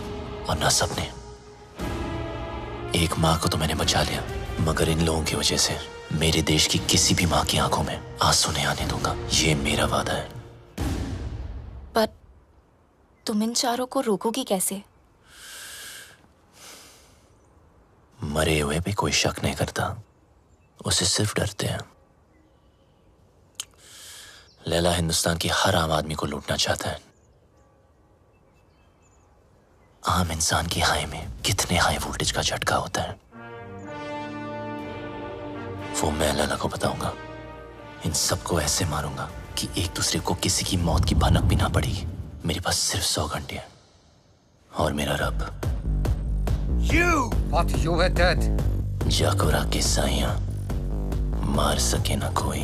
और ना सपने। एक माँ को तो मैंने बचा लिया, मगर इन लोगों की वजह से मेरे देश की किसी भी माँ की आंखों में आंसू नहीं आने दूंगा। ये मेरा वादा है। तुम इन चारों को रोकोगी कैसे? मरे हुए पे कोई शक नहीं करता, उसे सिर्फ डरते हैं। लैला हिंदुस्तान की हर आम आदमी को लूटना चाहता है। आम इंसान की हाई में कितने हाई वोल्टेज का झटका होता है वो मैं लैला को बताऊंगा। इन सबको ऐसे मारूंगा कि एक दूसरे को किसी की मौत की भनक भी ना पड़ेगी। मेरे पास सिर्फ 100 घंटे हैं और मेरा रब जाकोरा के साइयां मार सके ना कोई।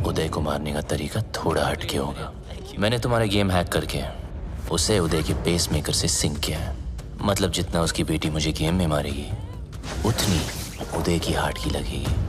उदय को मारने का तरीका थोड़ा हटके होगा। मैंने तुम्हारे गेम हैक करके उसे उदय के पेसमेकर से सिंक किया है। मतलब जितना उसकी बेटी मुझे गेम में मारेगी उतनी उदय की हार्ट की लगेगी।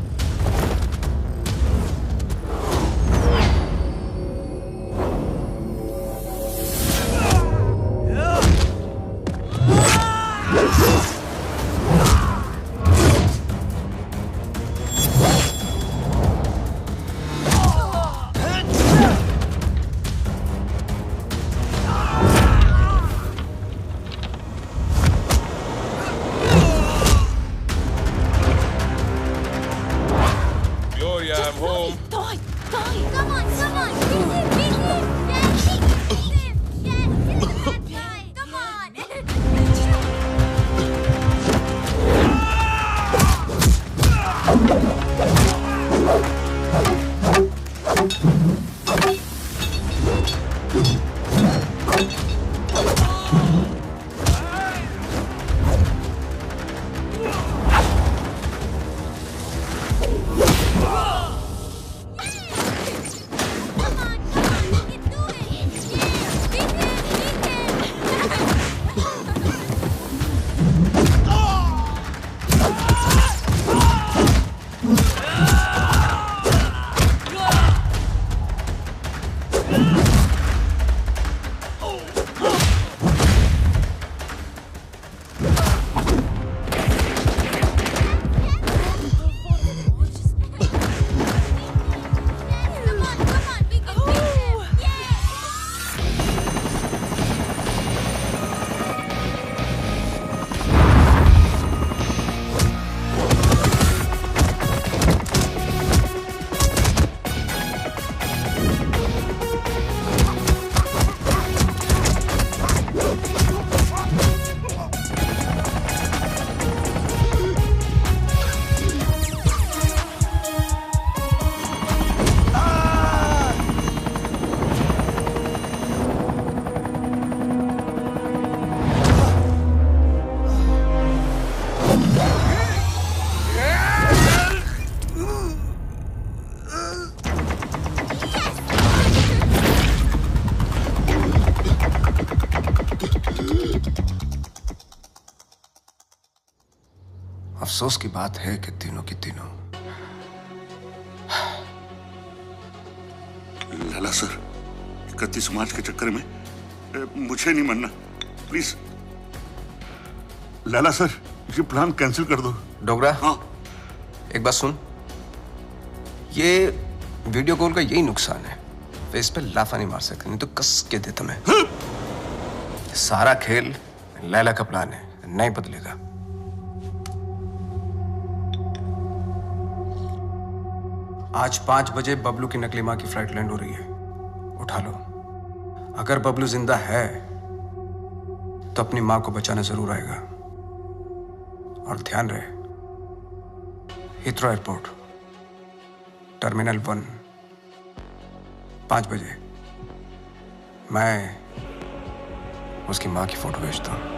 अफसोस की बात है कि तीनों की तीनों। लाला सर, 31 मार्च के चक्कर में मुझे नहीं मरना, प्लीज। लाला सर, ये प्लान कैंसिल कर दो। डोगरा, हाँ एक बात सुन। ये वीडियो कॉल का यही नुकसान है, फेस पे लाफा नहीं मार सकते, नहीं तो कस के देता मैं। सारा खेल लैला का प्लान है, नहीं बदलेगा। आज 5 बजे बबलू की नकली माँ की फ्लाइट लैंड हो रही है, उठा लो। अगर बबलू जिंदा है तो अपनी माँ को बचाना जरूर आएगा। और ध्यान रहे, हिथ्रो एयरपोर्ट, टर्मिनल 1, 5 बजे मैं उसकी माँ की फोटो भेजता हूँ।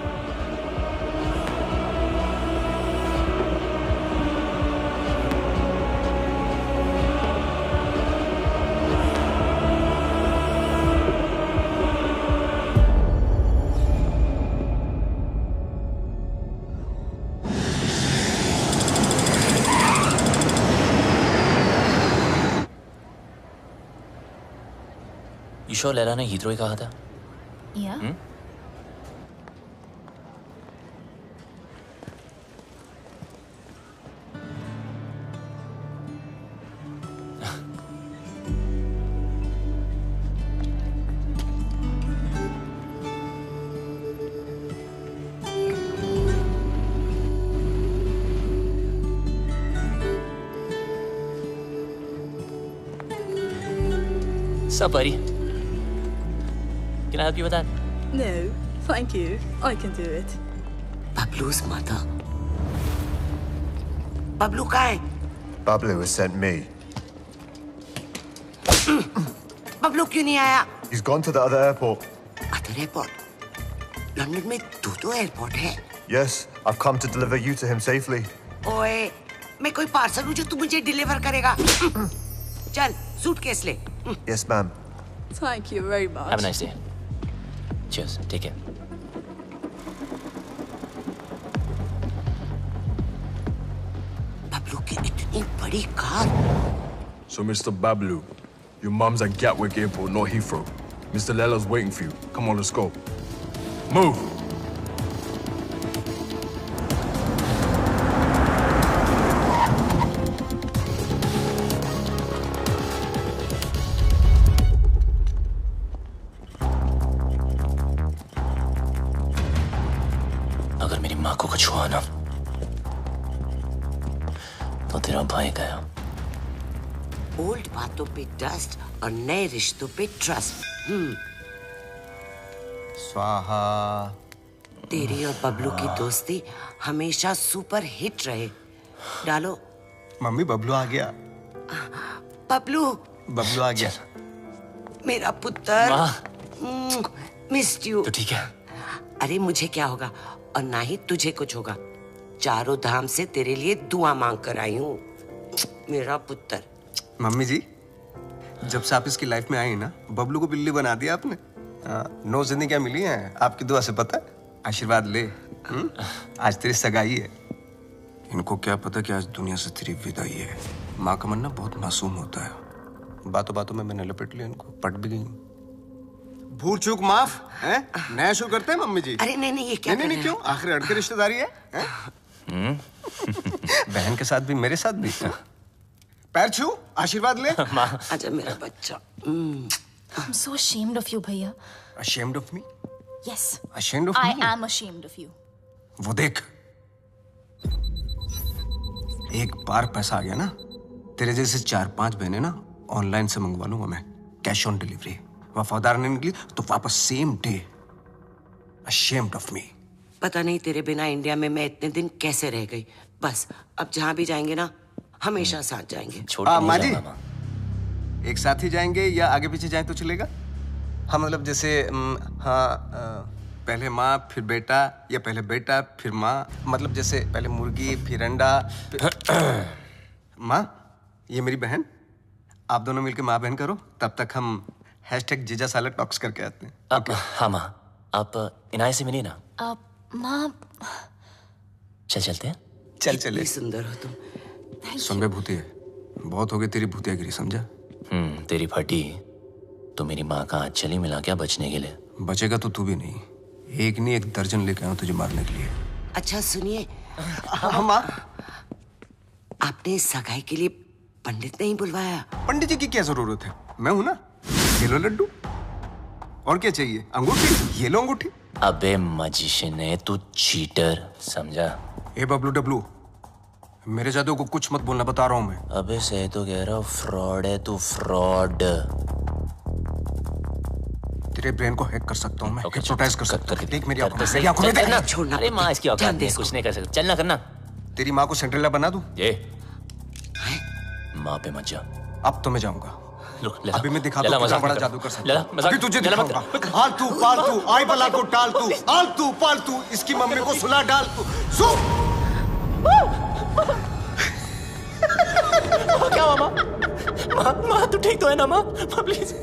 ईशो लैला ने हीथ्रो ही कहा था। Yeah. Sup, buddy? Can I help you with that? No, thank you. I can do it. Bablu's mother. Bablu कहाँ है? Bablu has sent me. Bablu क्यों नहीं आया? He's gone to the other airport. Other airport? London में दो airport है? Yes, I've come to deliver you to him safely. ओए, मैं कोई पार्सल हूँ जो तू मुझे डिलीवर करेगा? चल, सूटकेस ले. Yes, ma'am. Thank you very much. Have a nice day. Cheers. Take care. Bablu की इतनी बड़ी car. So, Mr. Bablu, your mum's at Gatwick Airport, not Heathrow. Mr. Lella's waiting for you. Come on, let's go. Move! अगर मेरी माँ को कुछ हुआ ना तो तेरा भाई गया. ओल्ड बातों पे डस्ट और नए रिश्तों पे ट्रस्ट. स्वाहा. तेरी और बबलू की दोस्ती हमेशा सुपर हिट रहे. डालो. मम्मी बबलू आ गया. बबलू. बबलू आ गया. मेरा पुत्र. Missed you. तो ठीक है. अरे मुझे क्या होगा और ना ही तुझे कुछ होगा. चारों धाम से तेरे लिए दुआ मांग कर आई हूँ. मेरा पुत्र. मम्मी जी, जब से आप इसकी लाइफ में आई ना, बबलू को बिल्ली बना दिया आपने. 9 जिंदगियां मिली हैं आपकी दुआ से. पता है, आशीर्वाद ले. आज तेरी सगाई है. इनको क्या पता कि आज दुनिया से तेरी विदाई है. माँ का मन ना बहुत मासूम होता है. बातों बातों में मैंने लपेट लिया इनको. पट भी गई. भूल चूक माफ है. नया शुरू करते हैं मम्मी जी. अरे नहीं ये क्या. नहीं क्यों, आखिर अड़के रिश्तेदारी है. बहन के साथ भी मेरे साथ भी. पैर छू, आशीर्वाद ले. आजा मेरा बच्चा. I'm so ashamed of you, भैया. Ashamed of me? Yes. Ashamed of I me? am ashamed of you. वो देख, एक बार पैसा आ गया ना, तेरे जैसे 4-5 बहनें ना ऑनलाइन से मंगवा लूंगा मैं. Cash on delivery. वफादार नहीं निकली तो वापस same day. Ashamed of me. पता नहीं तेरे बिना इंडिया में मैं इतने दिन कैसे रह गई. बस अब जहाँ भी जाएंगे ना हमेशा साथ जाएंगे. माँ जी, एक साथ ही जाएंगे या आगे पीछे जाए तो चलेगा? हाँ मतलब जैसे पहले माँ फिर बेटा या पहले बेटा फिर माँ. मतलब जैसे पहले मुर्गी फिर अंडा. माँ, ये मेरी बहन. आप दोनों मिलकर माँ बहन करो. तब तक हम #जीजा साला टॉक्स करके आते हैं. हाँ माँ, आप इनाय से मिलिए ना. माँ. चलते हैं. चले. सुंदर हो तुम. सुन बे भूतिया, बहुत हो गई तेरी भूतियागिरी, समझा? तेरी फटी तो मेरी माँ का हाथ चली मिला क्या बचने के लिए? बचेगा तो तू भी नहीं. एक नहीं 1 दर्जन लेके आऊं तुझे मारने के लिए. अच्छा सुनिए. माँ, आपने सगाई के लिए पंडित नहीं बुलवाया? पंडित जी की क्या जरूरत है? मैं हूं ना. ये लो लड्डू. और क्या चाहिए? अंगूठी. ये लो अंगूठी. अबे मजिशियन है तू, चीटर, समझा? ए बबलू डब्लू, मेरे जादू को कुछ मत बोलना, बता रहा हूं मैं. अबे सही तो कह रहा हूँ. फ्रॉड है तू, फ्रॉड. तेरे ब्रेन को हैक कर सकता हूँ मैं. हिप्नोटाइज कर सकता हूँ. देख मेरी आंखों में देखना. छोड़ना. अरे माँ इसकी औकात नहीं, कुछ नहीं कर सकता. चलना करना. तेरी माँ को सिंड्रेला बना दूं? ये माँ पे मत जा. अब तो मैं जाऊंगा. अभी मैं दिखाता हूँ कितना बड़ा जादू कर सकता हूँ. अभी तुझे दिखाऊंगा. आलतू पालतू आई बला को टाल तू. आलतू पालतू इसकी मम्मी को सुला डाल तू. क्या हुआ माँ? माँ तू ठीक तो है ना माँ? प्लीज.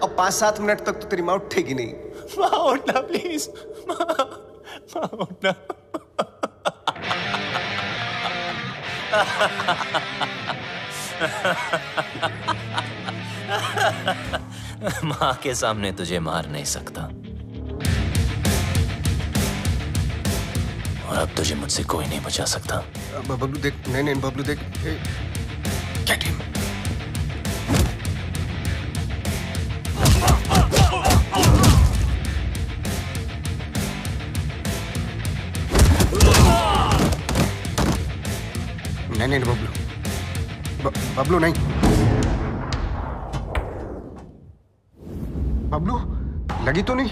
अब 5-7 मिनट तक तो तेरी माँ उठेगी नहीं. माँ उठना प्लीज. माँ उठना. माँ के सामने तुझे मार नहीं सकता और अब तुझे मुझसे कोई नहीं बचा सकता. बबलू देख. नहीं बबलू देख. Get him. नहीं बबलू. बबलू नहीं. बबलू, लगी तो नहीं?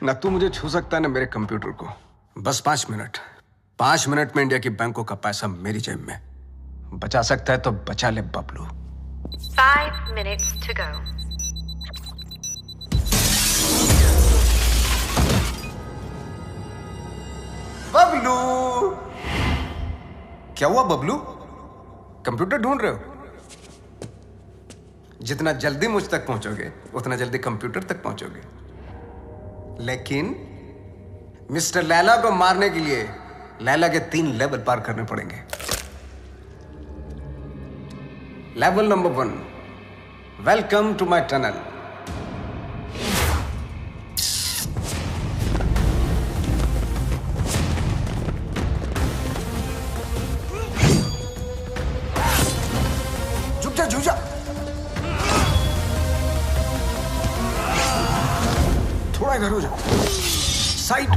ना तू मुझे छू सकता है ना मेरे कंप्यूटर को। बस 5 मिनट। 5 मिनट में इंडिया की बैंकों का पैसा मेरी जेब में। बचा सकता है तो बचा ले Bablu. 5 minutes to go. Bablu, क्या हुआ बबलू? कंप्यूटर ढूंढ रहे हो? जितना जल्दी मुझ तक पहुंचोगे उतना जल्दी कंप्यूटर तक पहुंचोगे। लेकिन मिस्टर लैला को मारने के लिए लैला के 3 लेवल पार करने पड़ेंगे। Level number 1, welcome to my tunnel. झुक जा, झुक जा। थोड़ा इधर हो जा। साइड।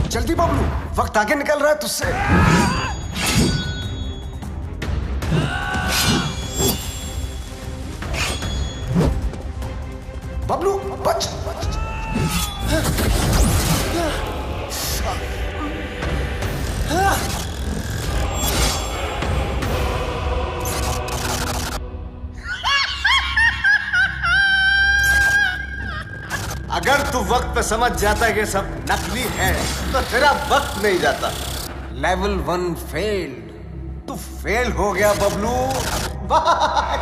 जल्दी बबलू, वक्त आगे निकल रहा है तुझसे। बबलू बच। अगर तू वक्त पे समझ जाता है कि सब नकली है तो तेरा वक्त नहीं जाता। Level 1 failed. तू फेल हो गया Bablu. Bye.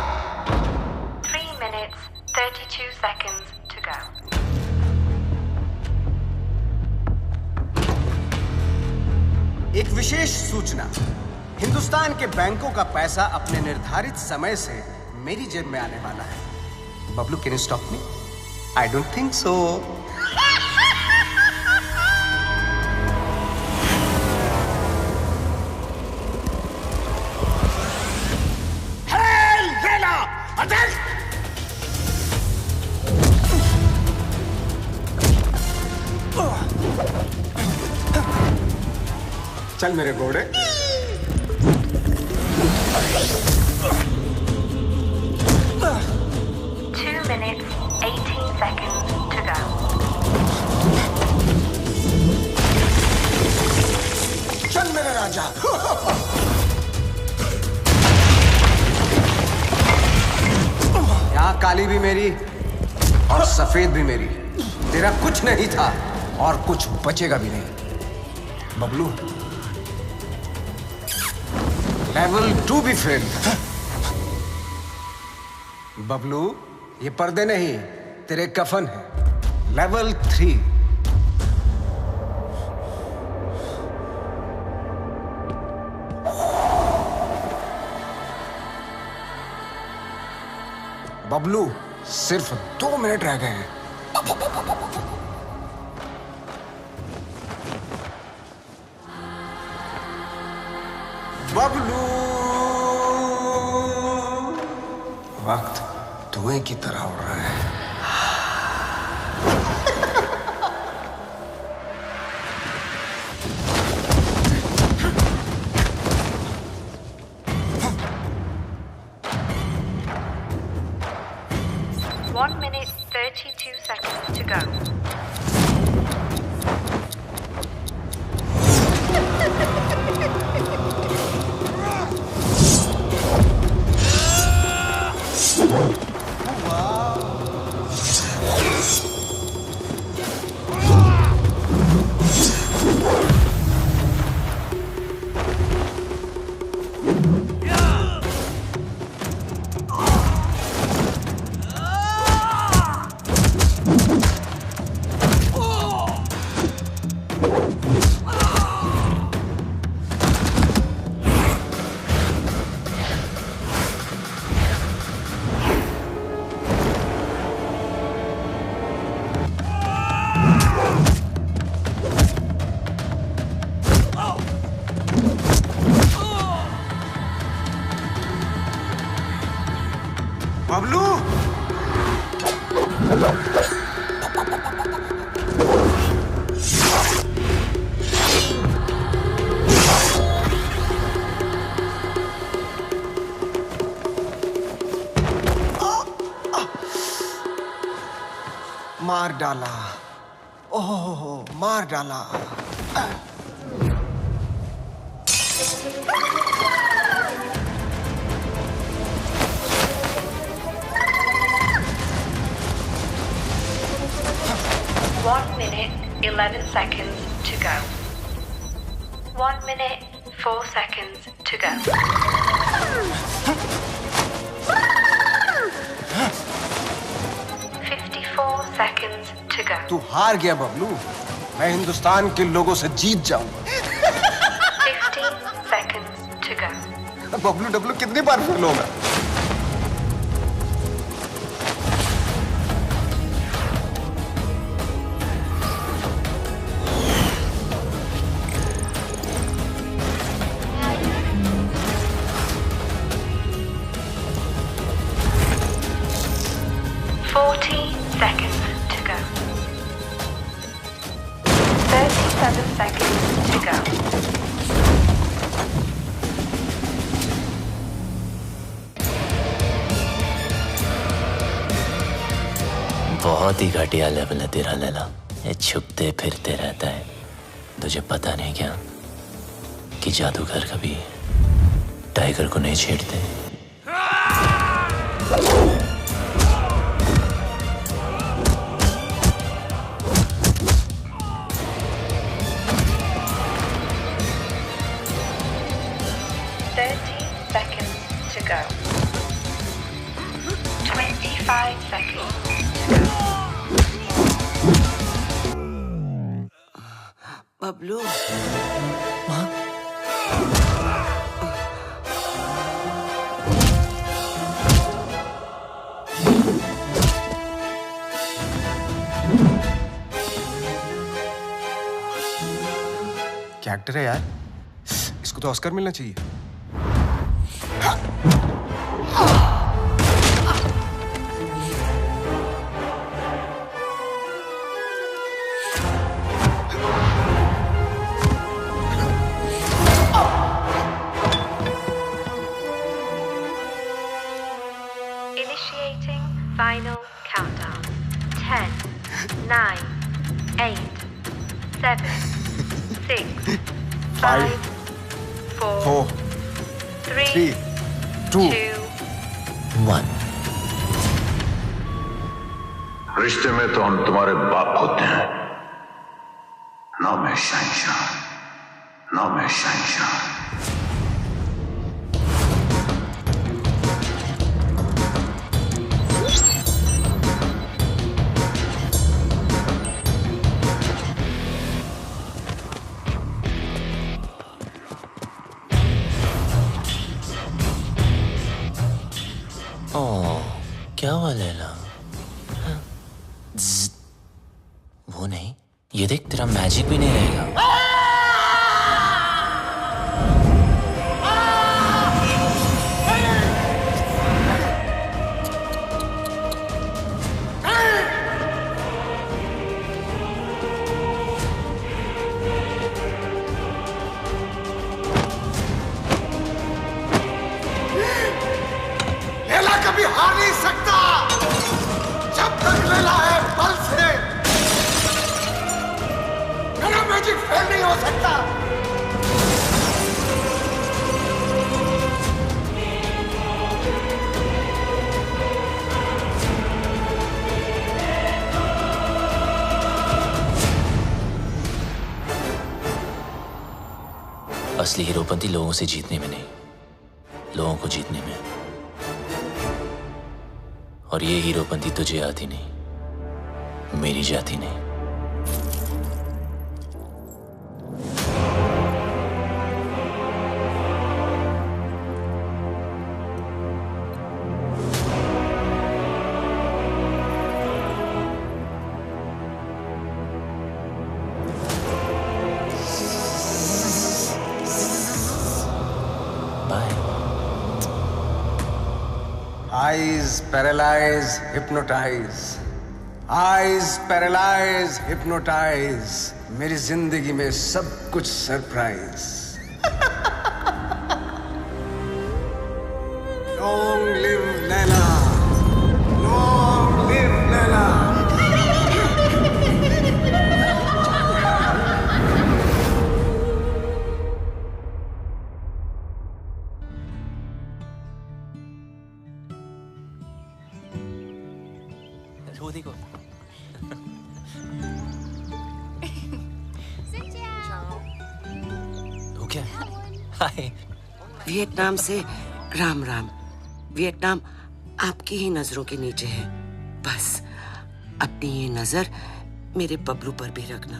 3 minutes, 32 seconds to go. एक विशेष सूचना। हिंदुस्तान के बैंकों का पैसा अपने निर्धारित समय से मेरी जेब में आने वाला है। Bablu, can you stop me? I don't think so. Hey, Lena! Attack! चल मेरे घोड़े। 2 minutes, 18 seconds to go. चल मेरे राजा। यहाँ काली भी मेरी और सफेद भी मेरी। तेरा कुछ नहीं था और कुछ बचेगा भी नहीं। बबलू, लेवल 2 भी फेल। बबलू, ये पर्दे नहीं तेरे कफन है। लेवल 3। बबलू, सिर्फ 2 मिनट रह गए हैं। बबलू, वक्त धुएं की तरह उड़ रहा है। One minute, 32 seconds to go. डाला, ओह मार डाला। One minute, 11 seconds to go. 1 minute, 4 seconds to go. 54 seconds to go. तू हार गया बबलू, मैं हिंदुस्तान के लोगों से जीत जाऊंगा। 15 seconds to go. Bablu Dablu कितनी बार फेल होगा? बहुत ही घटिया लेवल है तेरा लैला। ये छुपते फिरते रहता है, तुझे पता नहीं क्या कि जादूगर कभी टाइगर को नहीं छेड़ते। बबलू, क्या एक्टर है यार, इसको तो ऑस्कर मिलना चाहिए। Initiating final countdown. 10, 9, 8, 7, 6, 5, 4, 3, 2, 1। रिश्ते में तो हम तुम्हारे बाप होते हैं, ना मैं शहंशाह, ना मैं शहंशाह। क्या हुआ लैला? वो नहीं, ये देख तेरा मैजिक भी नहीं रहेगा। लैला कभी हार नहीं सकता जब तक लैला है बल से। मेरा मैजिक फेल नहीं हो सकता। असली हीरोपंती लोगों से जीतने में नहीं, लोगों को जीतने में। और ये हीरोपंती तुझे आती नहीं, मेरी जाती नहीं। Eyes paralyze, hypnotize. Eyes paralyze, hypnotize. मेरी जिंदगी में सब कुछ surprise. Long live Laila. Long live Laila. क्या? हाय। वियतनाम से राम राम। वियतनाम आपकी ही नजरों के नीचे है। बस अपनी ये नजर मेरे बबलू पर भी रखना।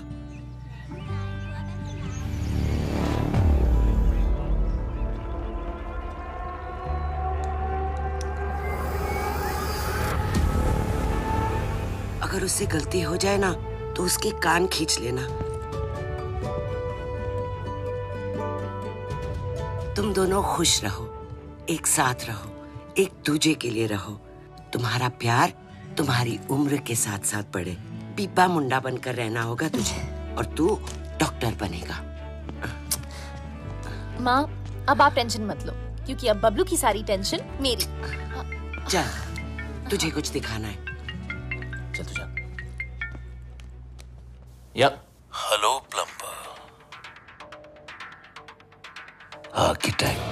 अगर उससे गलती हो जाए ना तो उसके कान खींच लेना। तुम दोनों खुश रहो, एक साथ रहो, एक दूजे के लिए रहो। तुम्हारा प्यार तुम्हारी उम्र के साथ साथ बढ़े। पीपा मुंडा बनकर रहना होगा तुझे और तू डॉक्टर बनेगा। माँ, अब आप टेंशन मत लो क्योंकि अब बबलू की सारी टेंशन मेरी। चल, तुझे कुछ दिखाना है। चल तू जा। Hello plumber, architect.